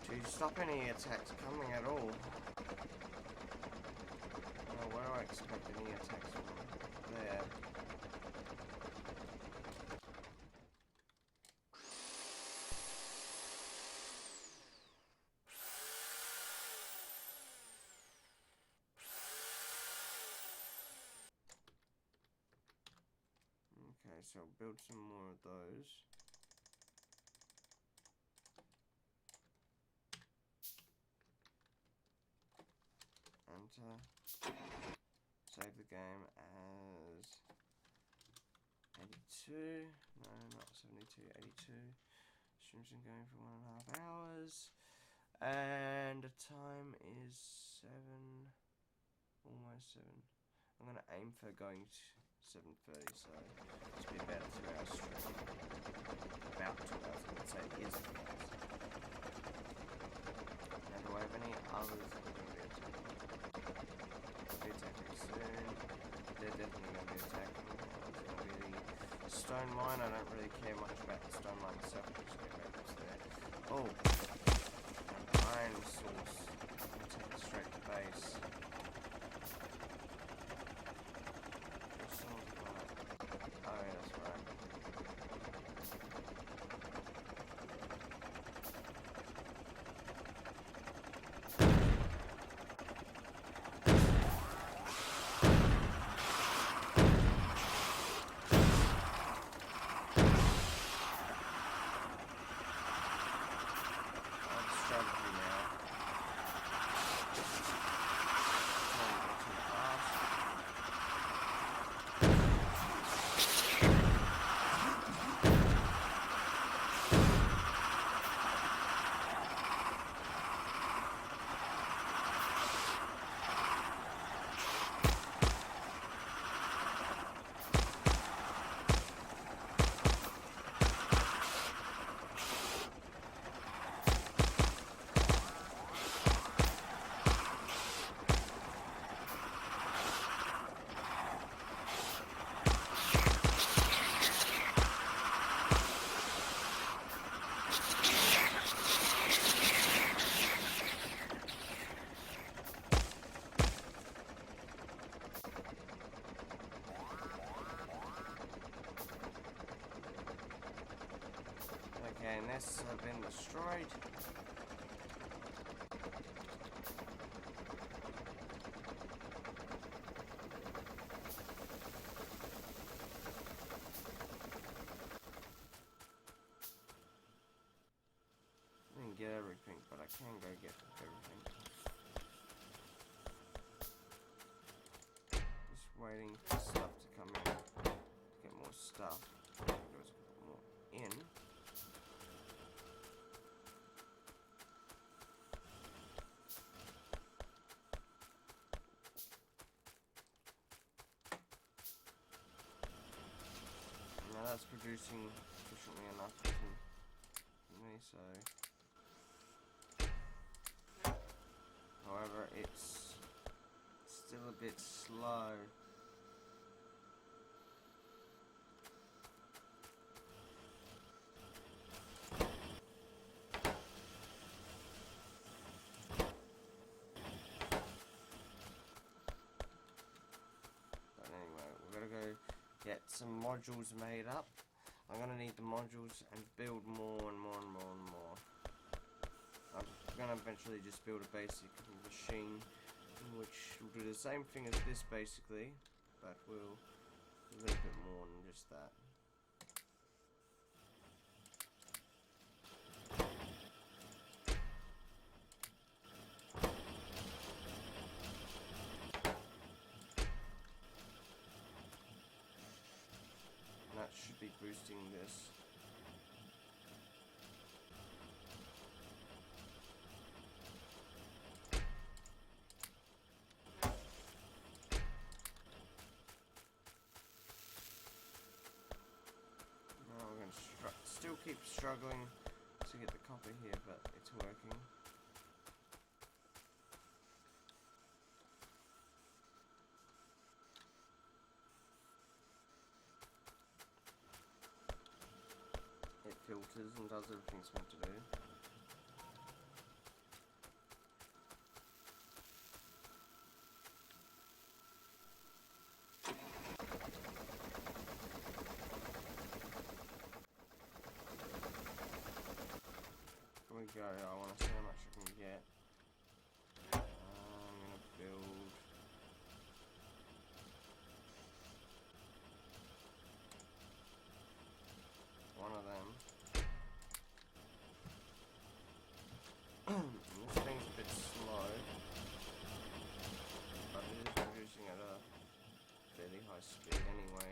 to stop any attacks coming at all. Now, where do I expect any attacks from? There. Okay, so build some more of those. Save the game as 82. No, not 72, 82. Stream's been going for 1.5 hours. And the time is 7, almost 7. I'm going to aim for going to 7:30, so it's be about 2 hours stream. About 2 hours, I would say it is 2 hours. Now, do I have any others that are going to be attacking? They'll be attacking soon. They're definitely going to be attacking. It's going to be the stone mine. I don't really care much about the stone mine itself. I'll just get back up there. Oh! An iron source. I'm going to take it straight to base. Okay, nests have been destroyed. I didn't get everything, but I can go get everything. Just waiting for stuff to come in. To get more stuff. There's more in. Now that's producing efficiently enough for me, so... However, it's still a bit slow. But anyway, we're gonna go get some modules made up. I'm gonna need the modules and build more and more and more and more. I'm gonna eventually just build a basic machine which will do the same thing as this basically, but will do a little bit more than just that. And that should be boosting this. Still keep struggling to get the copper here, but it's working. It filters and does everything it's meant to do. Go. I want to see how much I can get. I'm going to build one of them. This thing's a bit slow, but it is producing at a fairly high speed anyway.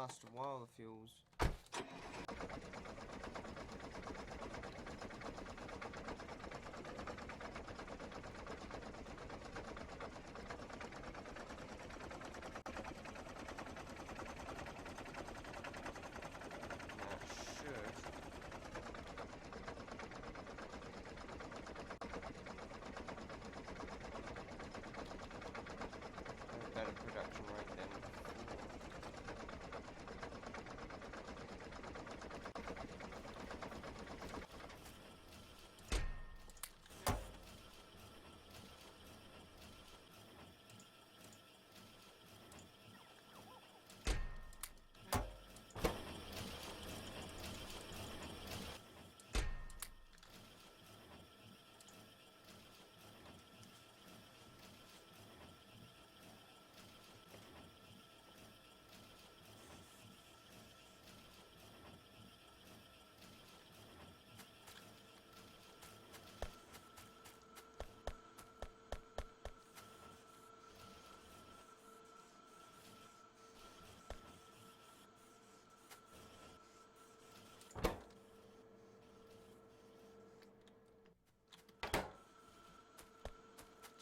last a while, the fuels. Better production rate than before.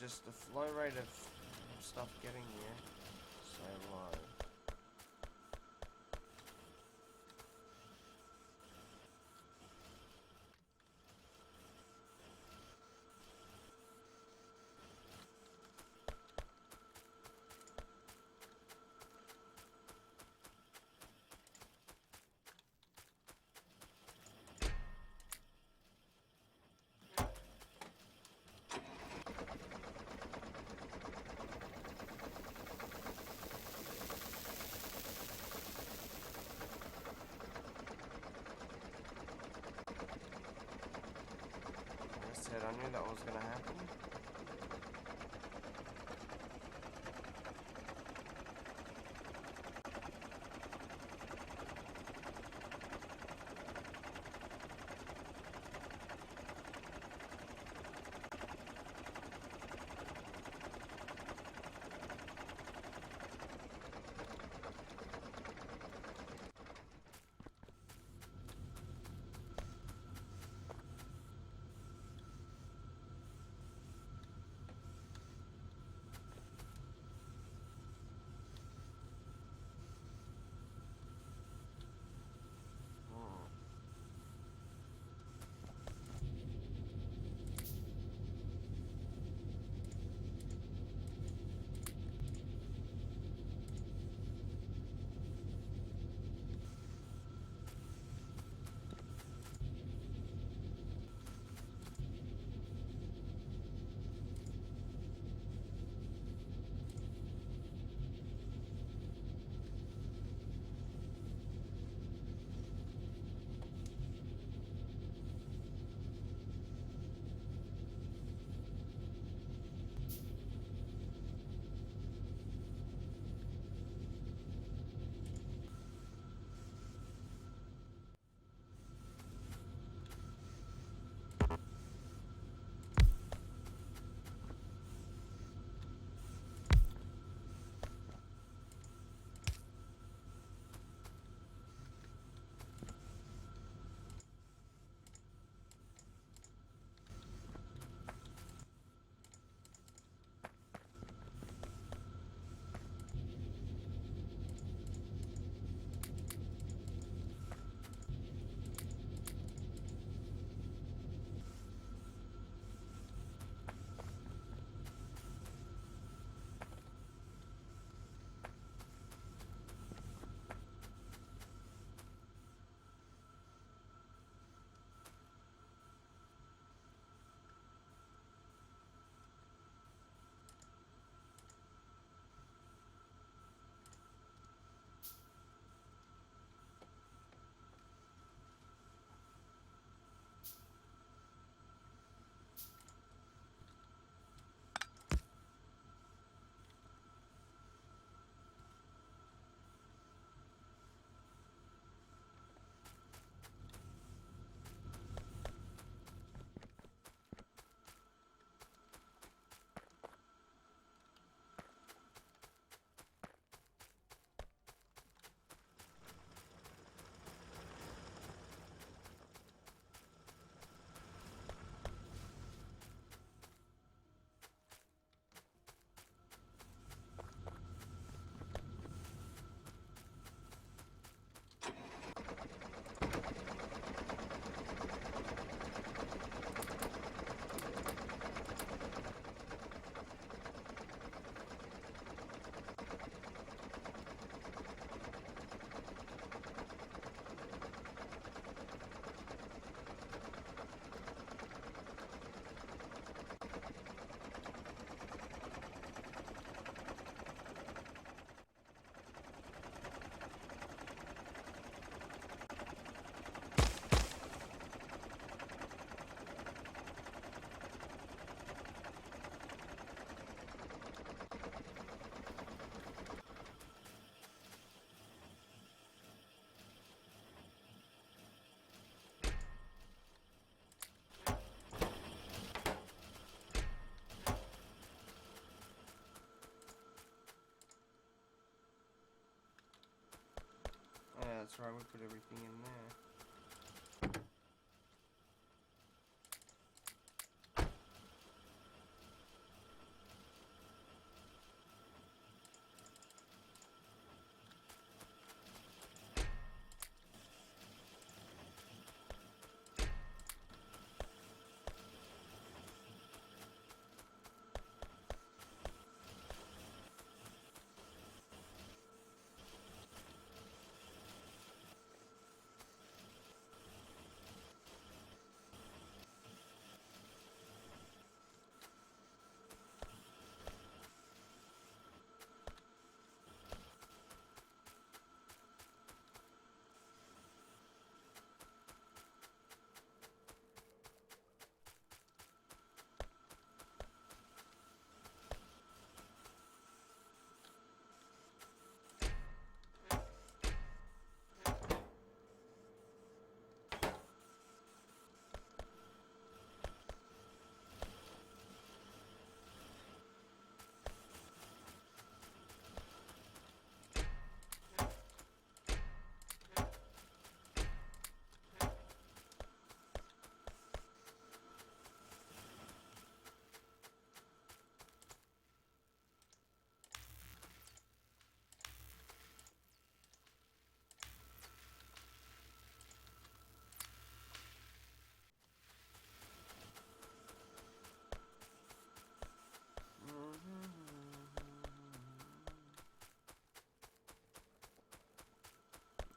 Just the flow rate of stuff getting here so low. I knew that was going to happen. that's right, we put everything in there.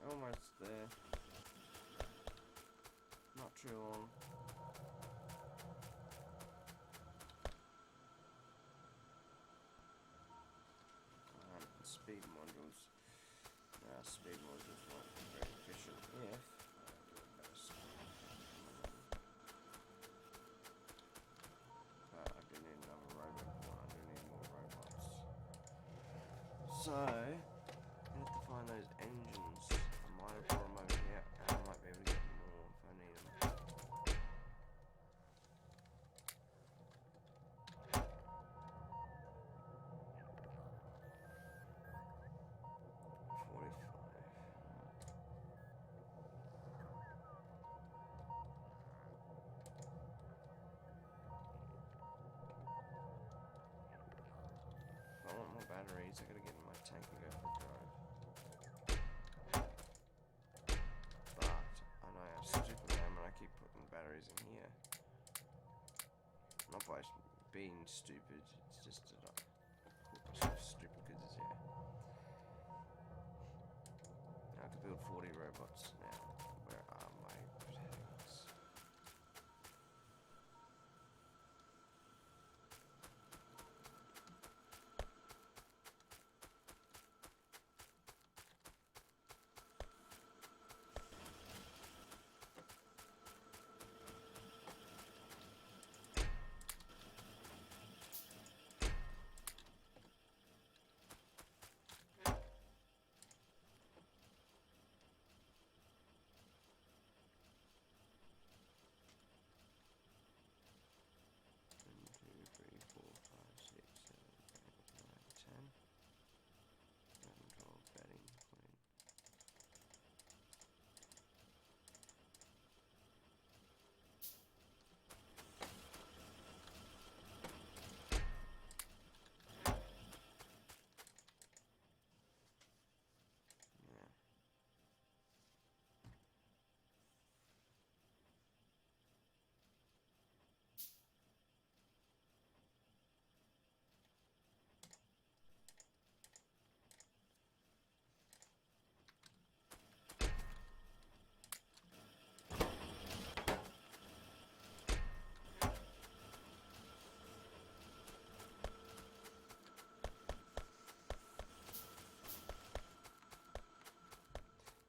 Almost there. Not too long. Speed modules. Speed modules won't be very efficient if I do a better speed. But I do need another robot one. I do need more robots. So, I have to find those engines. I might have brought them over here, and I might be able to get more if I need them. If I want more batteries, I gotta get in my tank and go for a drive. But I know how stupid I am and I keep putting batteries in here. Not by being stupid, it's just that I put myself stupid because it's here. Now I can build 40 robots now. Where are my tanks?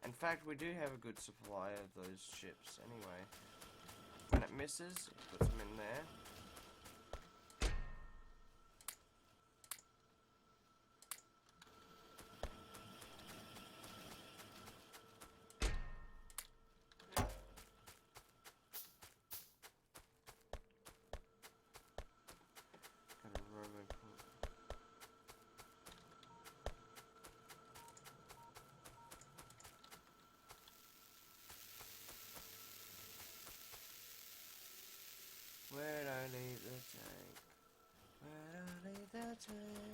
In fact, we do have a good supply of those ships anyway. When it misses, it puts them in there. Got a robot. turn.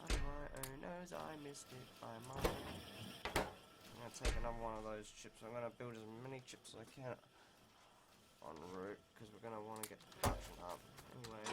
On my own nose, I missed it by mine. I'm gonna take another one of those chips. I'm gonna build as many chips as I can en route because we're gonna want to get the production up. Anyway.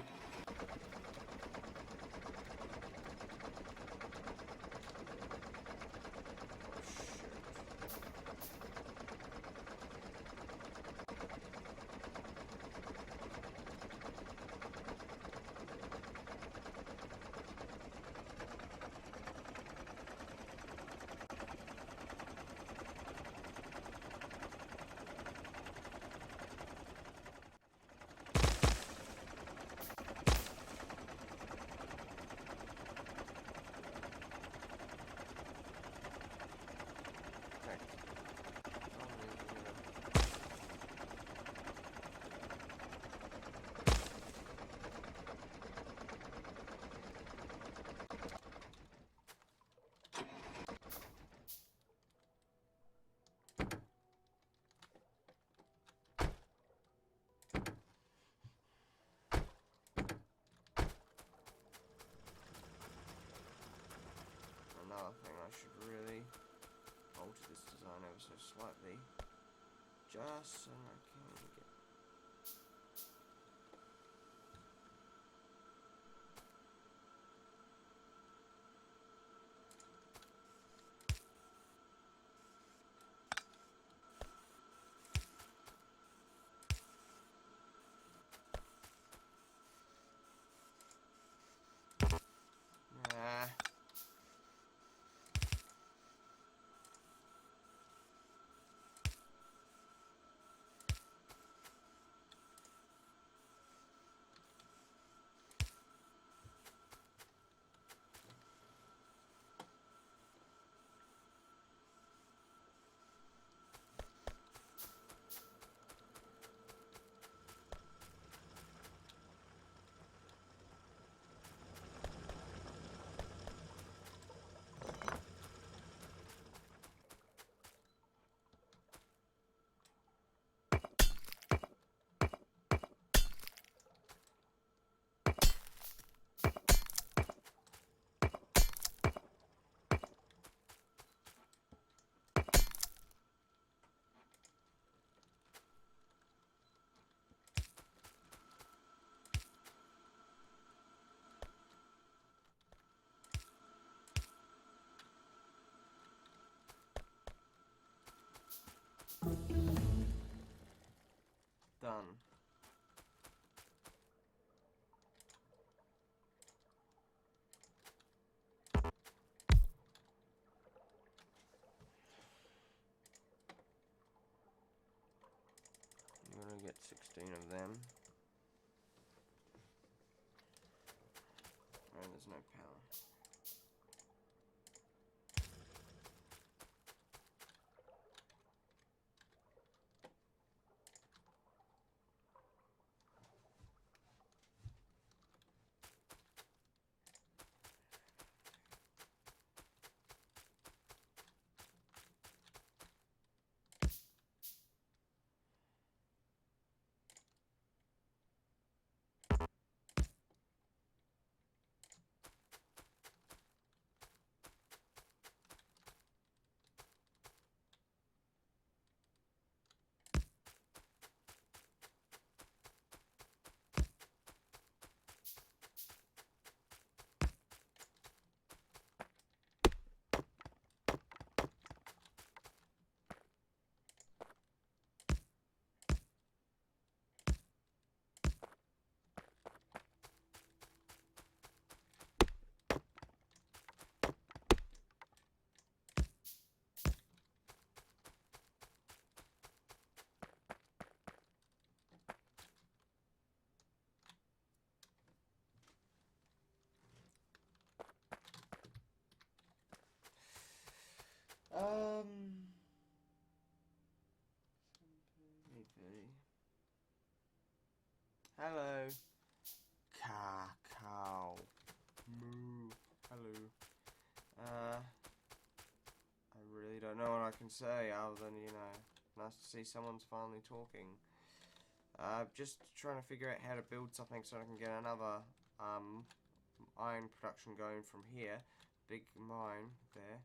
Another thing, I should really alter this design ever so slightly, just so I can get. Nah. Done. I'm gonna get 16 of them. Oh, there's no power. Um, 8:30. Hello. Cow. Moo. Hello. I really don't know what I can say other than, you know, nice to see someone's finally talking. Just trying to figure out how to build something so I can get another iron production going from here. Big mine there.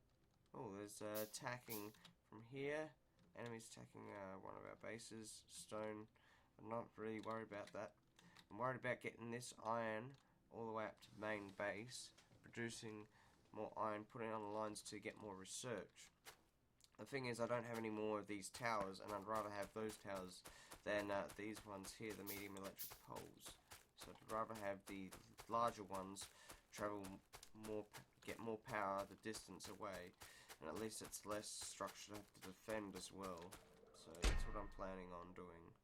Oh, there's attacking from here. Enemies attacking one of our bases. Stone. I'm not really worried about that. I'm worried about getting this iron all the way up to main base, producing more iron, putting on the lines to get more research. The thing is, I don't have any more of these towers, and I'd rather have those towers than these ones here, the medium electric poles. So I'd rather have the larger ones travel more, get more power the distance away, and at least it's less structure to have to defend as well. So that's what I'm planning on doing.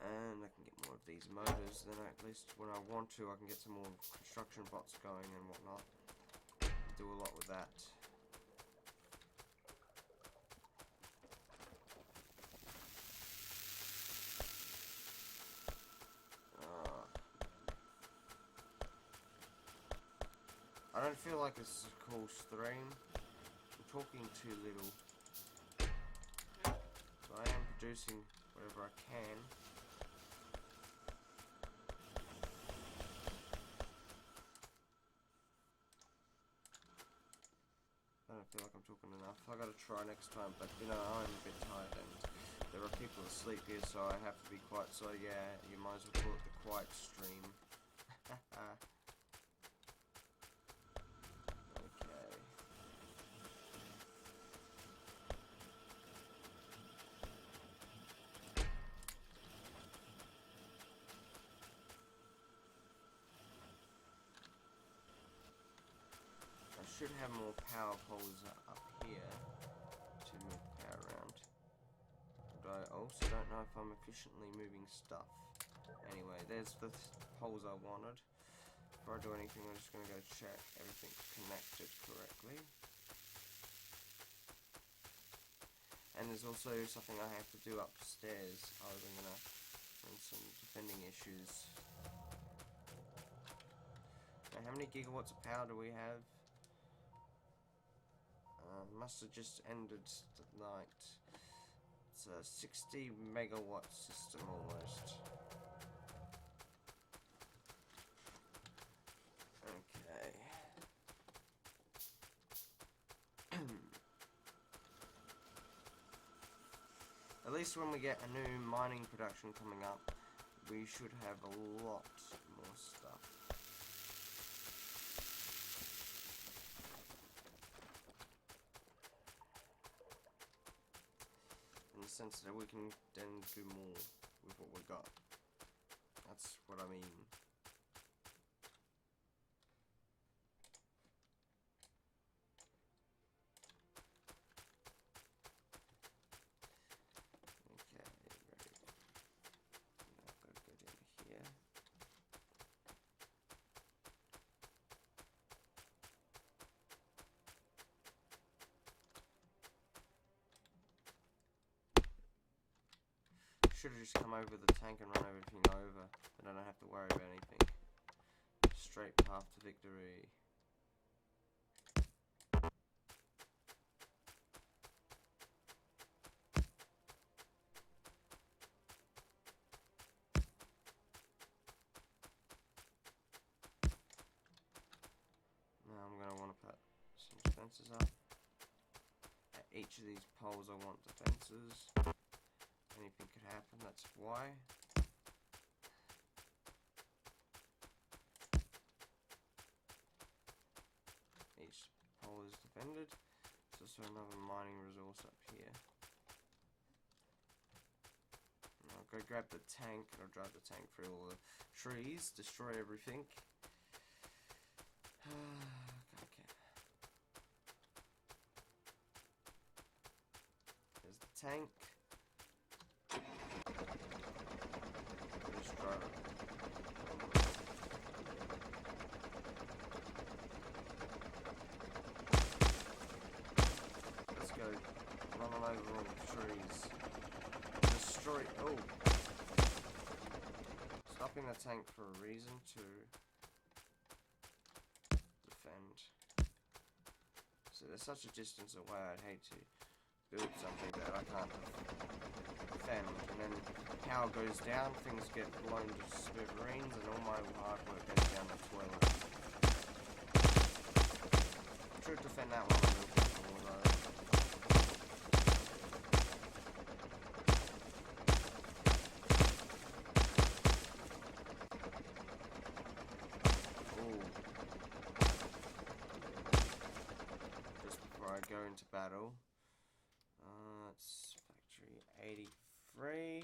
And I can get more of these motors, then at least when I want to, I can get some more construction bots going and whatnot. Do a lot with that. I don't feel like this is a cool stream. I'm talking too little. So I am producing whatever I can. I don't feel like I'm talking enough. I gotta try next time, but you know, I'm a bit tired and there are people asleep here, so I have to be quiet. So yeah, you might as well call it the quiet stream. Okay. I should have more power poles up here to move power around. But I also don't know if I'm efficiently moving stuff. Anyway, there's the poles I wanted. Before I do anything, I'm just going to go check everything's connected correctly. And there's also something I have to do upstairs. I'm going to run some defending issues. Now, how many gigawatts of power do we have? Must have just ended the night. It's a 60 megawatt system almost. Okay. At least when we get a new mining production coming up, we should have a lot more stuff. In the sense that we can then do more with what we got. That's what I mean. Okay, right. Now I've got to go down here. Should have just come over the tank and run everything over, then I don't have to worry about anything. Straight path to victory. Now I'm going to want to put some defences up. At each of these poles I want defences. Anything could happen, that's why. Each pole is defended. There's also another mining resource up here. And I'll go grab the tank and I'll drive the tank through all the trees, destroy everything. Okay. There's the tank. Just drive it. Let's go. Run on over all the trees. Destroy. Oh! Stopping the tank for a reason to defend. So there's such a distance away, I'd hate to build something that I can't defend. defend, and then power goes down, things get blown to smithereens, and all my hard work goes down the toilet. Should defend that one a little bit more though. Ooh. Just before I go into battle. It's Factory 83.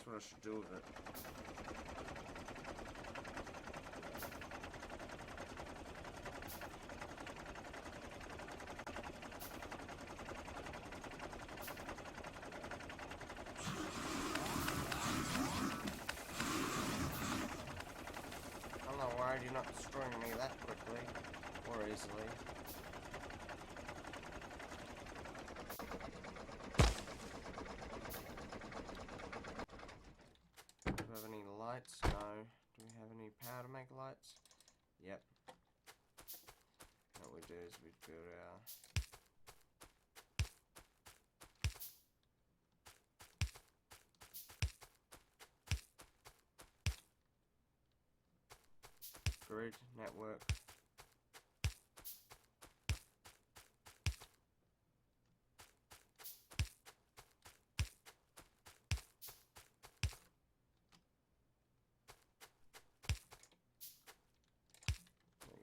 What I should do with it. I'm not worried you're not destroying me that quickly or easily. Lights? No. Do we have any power to make lights? Yep. What we do is we build our grid network.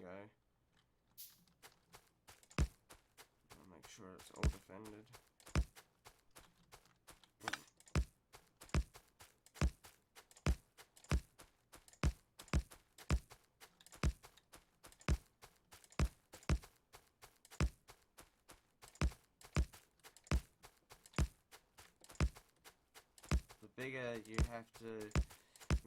Go. I'll make sure it's all defended. The bigger you have to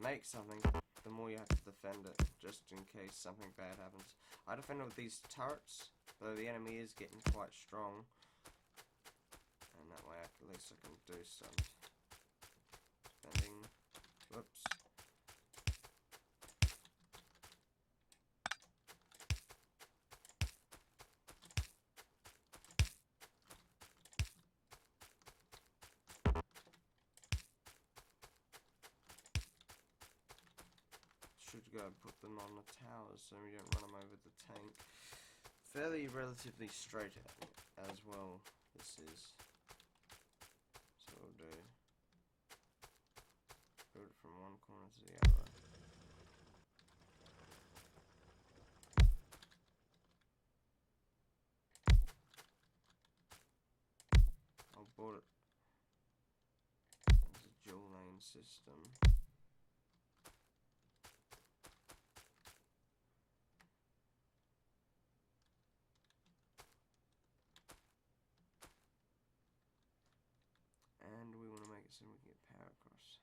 make something, the more you have to defend it, just in case something bad happens. I defend it with these turrets, though the enemy is getting quite strong. And that way at least I can do some defending. Whoops. Should go and put them on the towers so we don't run them over the tank. Fairly relatively straight as well, this is. So we'll do. Build it from one corner to the other. I'll build it as a dual lane system. And we want to make it so we can get power across.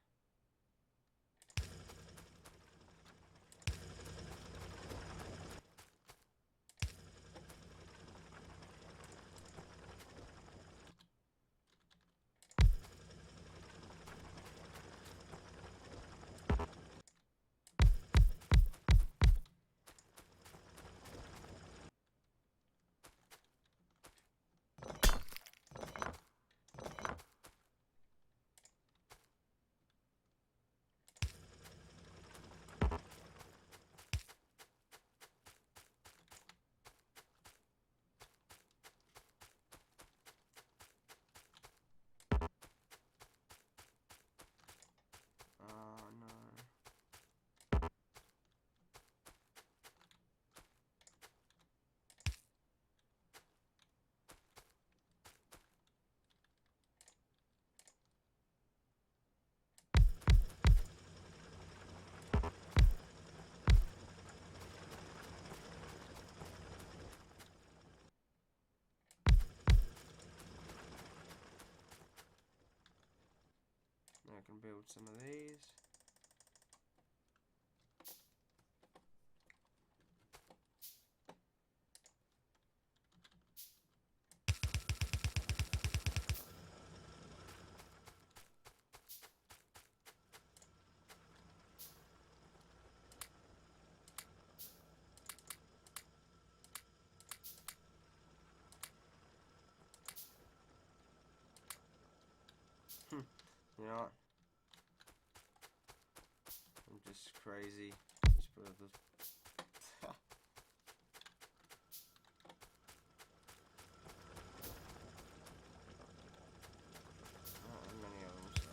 can build some of these. You know what? I'm just crazy. Just put this. Not many of them, so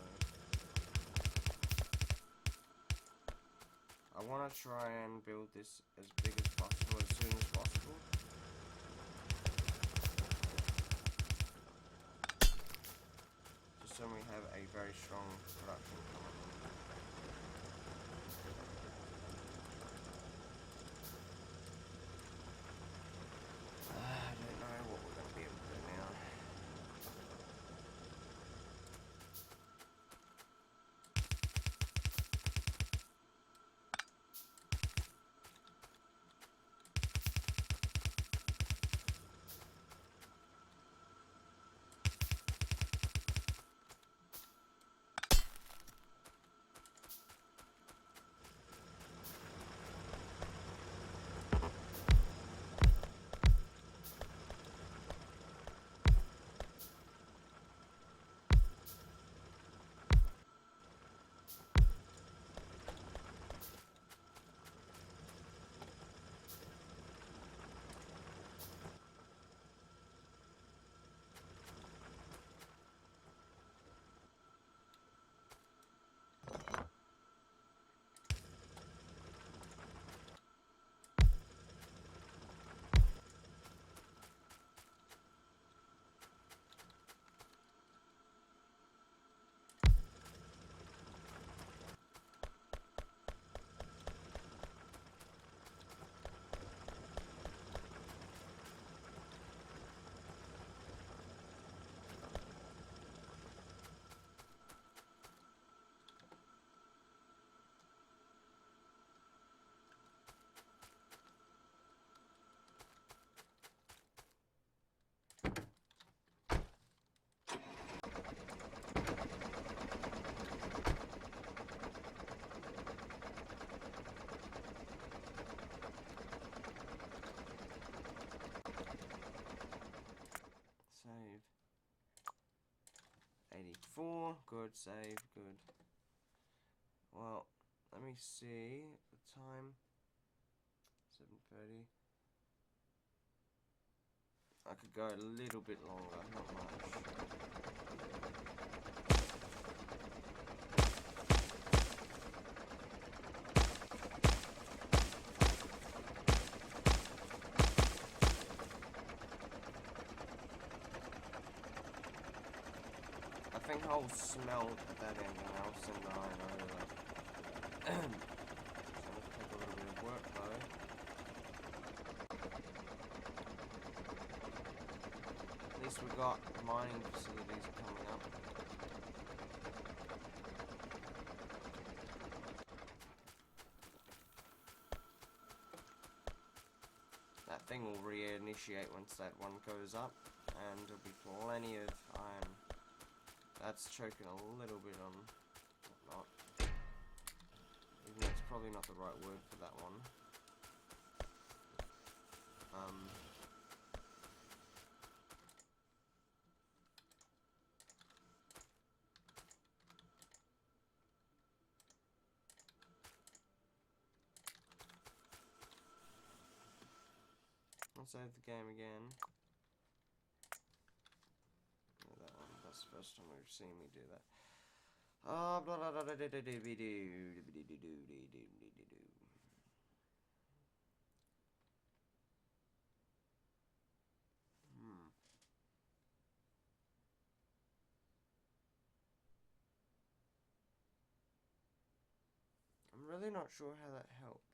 I want to try and build this as big as possible, as soon as possible. Just so we have a very strong production coming. I don't know what we're going to be able to do now. Save. 84. Good, save, good. Well, let me see the time. 7:30. I could go a little bit longer, not much. I think I'll smelt at that end and I'll send the iron over. So let's take a little bit of work though. At least we got mining facilities coming up. That thing will reinitiate once that one goes up, and there'll be plenty of iron. That's choking a little bit on whatnot. Even though it's probably not the right word for that one. I'll save the game again. No, that one. That's the first time we've seen me do that. Blah blah blah blah doo doo doo doo doo doo doo doo. I'm really not sure how that helped.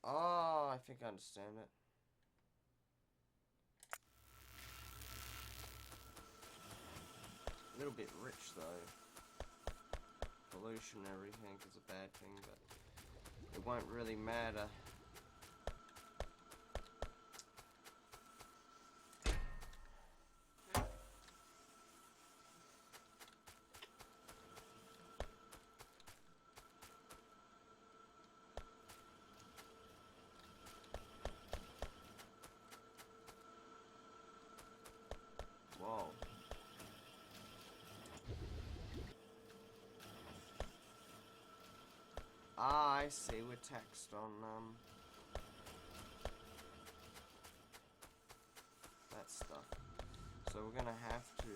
Oh, I think I understand it. little bit rich though. Pollution and everything is a bad thing, but it won't really matter. Whoa. Ah, I see, we're taxed on, that stuff. So we're gonna have to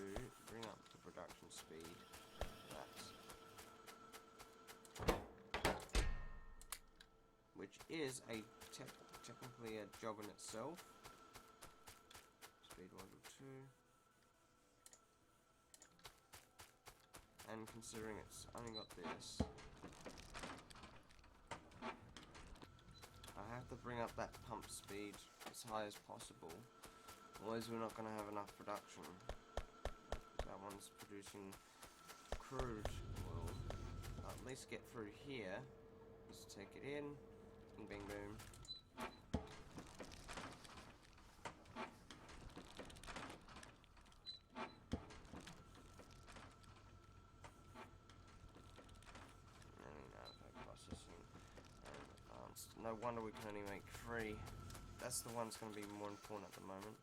bring up the production speed. Which is technically a job in itself. Speed 1 to 2. And considering it's only got this, I have to bring up that pump speed as high as possible, otherwise we're not going to have enough production. That one's producing crude oil. I'll at least get through here. Let's take it in. Bing, bing, boom. No wonder we can only make 3. That's the one that's going to be more important at the moment.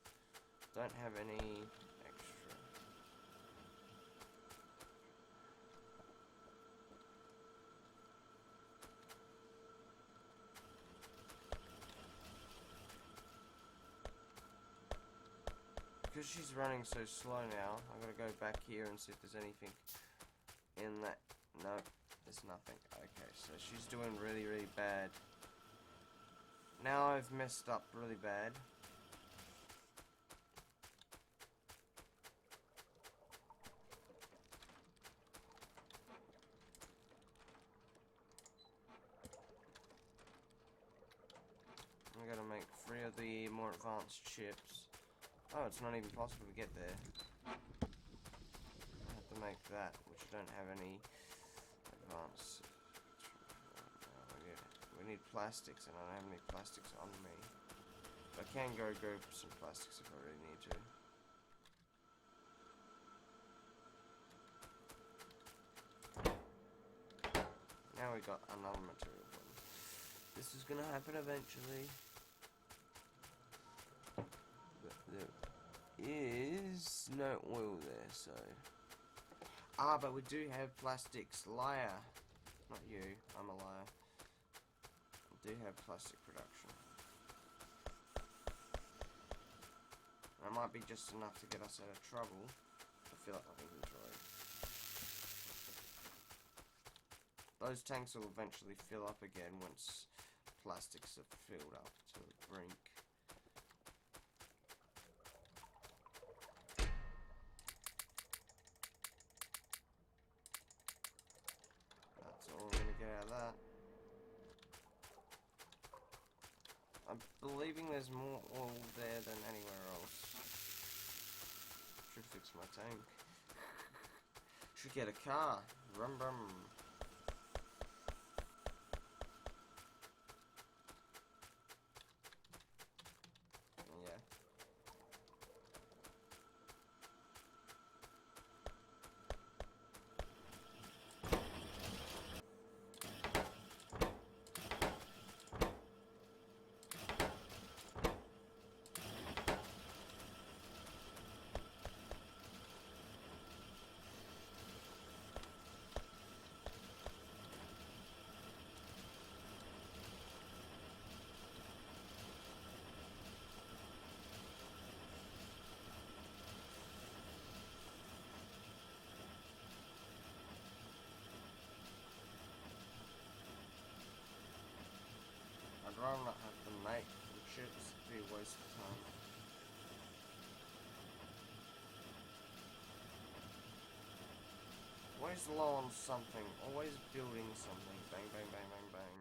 Don't have any extra. Because she's running so slow now, I'm going to go back here and see if there's anything in that. No, there's nothing. Okay, so she's doing really, really bad. Now I've messed up really bad. I'm gonna make 3 of the more advanced chips. Oh, it's not even possible to get there. I have to make that, which I don't have any advanced. We need plastics, and I don't have any plastics on me. But I can go for some plastics if I really need to. Now we got another material problem. This is gonna happen eventually. But there is no oil there, so. Ah, but we do have plastics. Liar. Not you, I'm a liar. Do have plastic production. That might be just enough to get us out of trouble. I feel like my inventory. Those tanks will eventually fill up again once plastics are filled up to the brink. That's all we're gonna get out of that. I'm believing there's more oil there than anywhere else. Should fix my tank. Should get a car. Rum rum. Yeah. I'd rather not have to make the chips, it'd be a waste of time. Always low on something, always building something. Bang, bang, bang, bang, bang.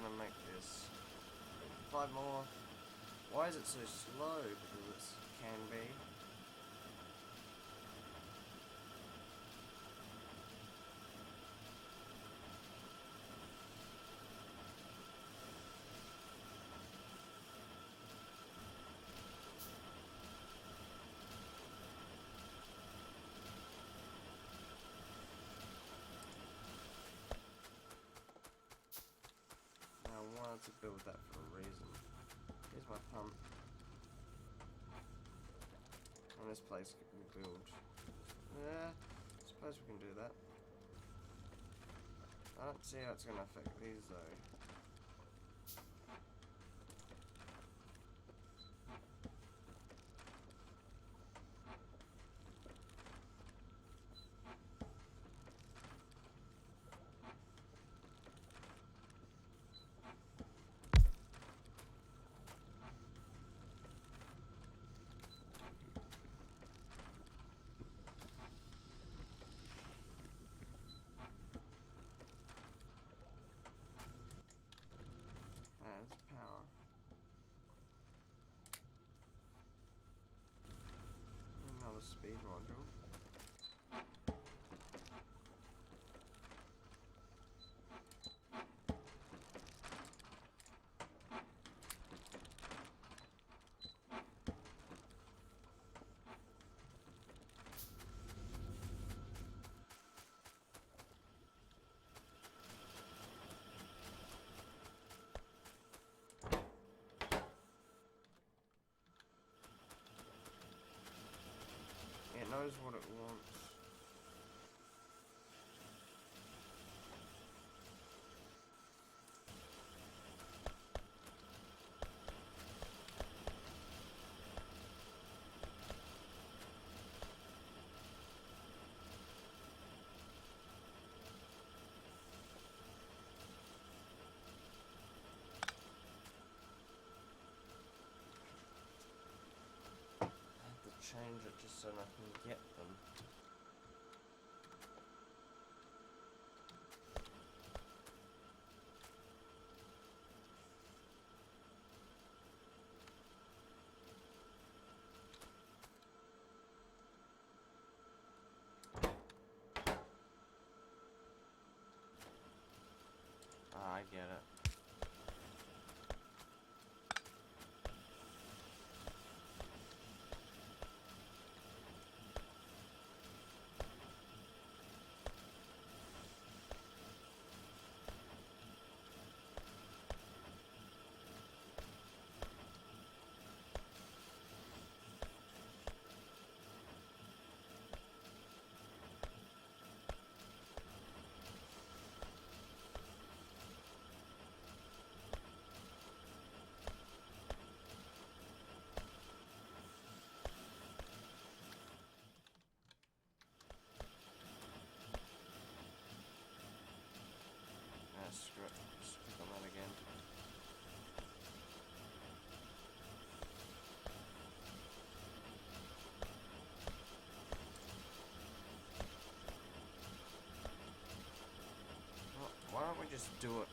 gonna make this 5 more. Why is it so slow? Because it can be. I wanted to build that for a reason. Here's my pump. And this place we build. Yeah, I suppose we can do that. I don't see how it's going to affect these though. That's power. Another speed module. It knows what it wants. I have to change it just so I can get them. Ah, I get it. Screw it. Just click on that again. Well, why don't we just do it?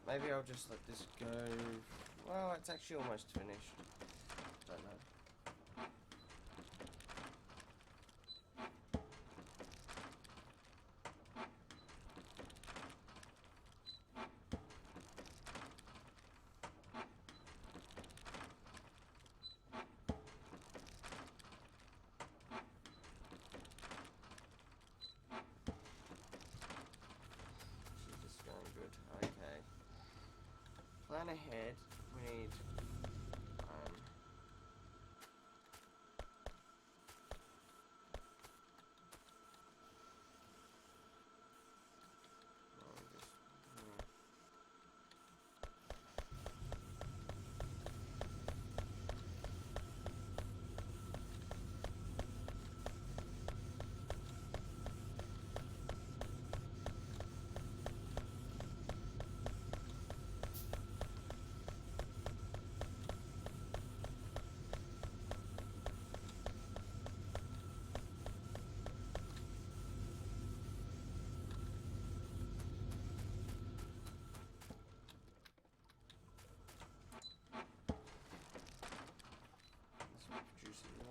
Maybe I'll just let this go. Well, it's actually almost finished. Don't know. plan ahead. We need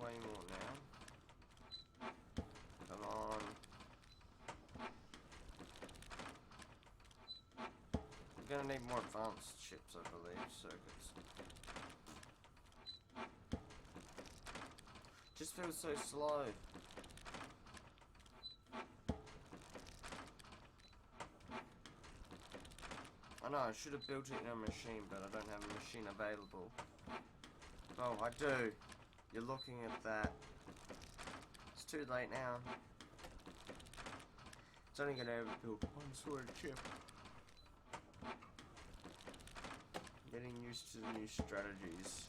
way more now. Come on. We're gonna need more advanced chips, I believe, circuits. Just feels so slow. I know, I should have built it in a machine, but I don't have a machine available. Oh, I do. You're looking at that. It's too late now. It's only going to build one sort of chip. Getting used to the new strategies.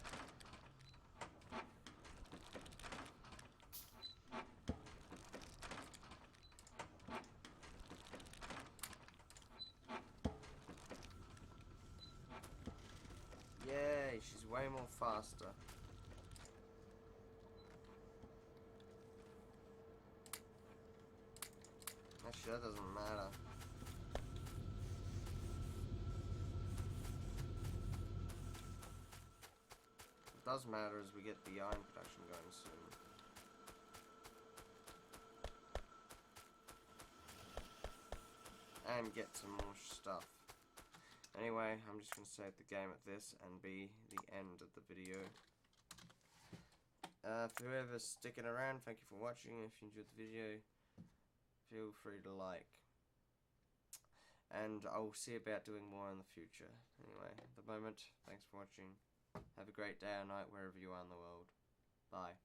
Yay, she's way more faster. Actually, that doesn't matter. What does matter is we get the iron production going soon. And get some more stuff. Anyway, I'm just going to save the game at this and be the end of the video. For whoever's sticking around, thank you for watching. If you enjoyed the video, feel free to like. And I'll see about doing more in the future. Anyway, at the moment, thanks for watching. Have a great day or night wherever you are in the world. Bye.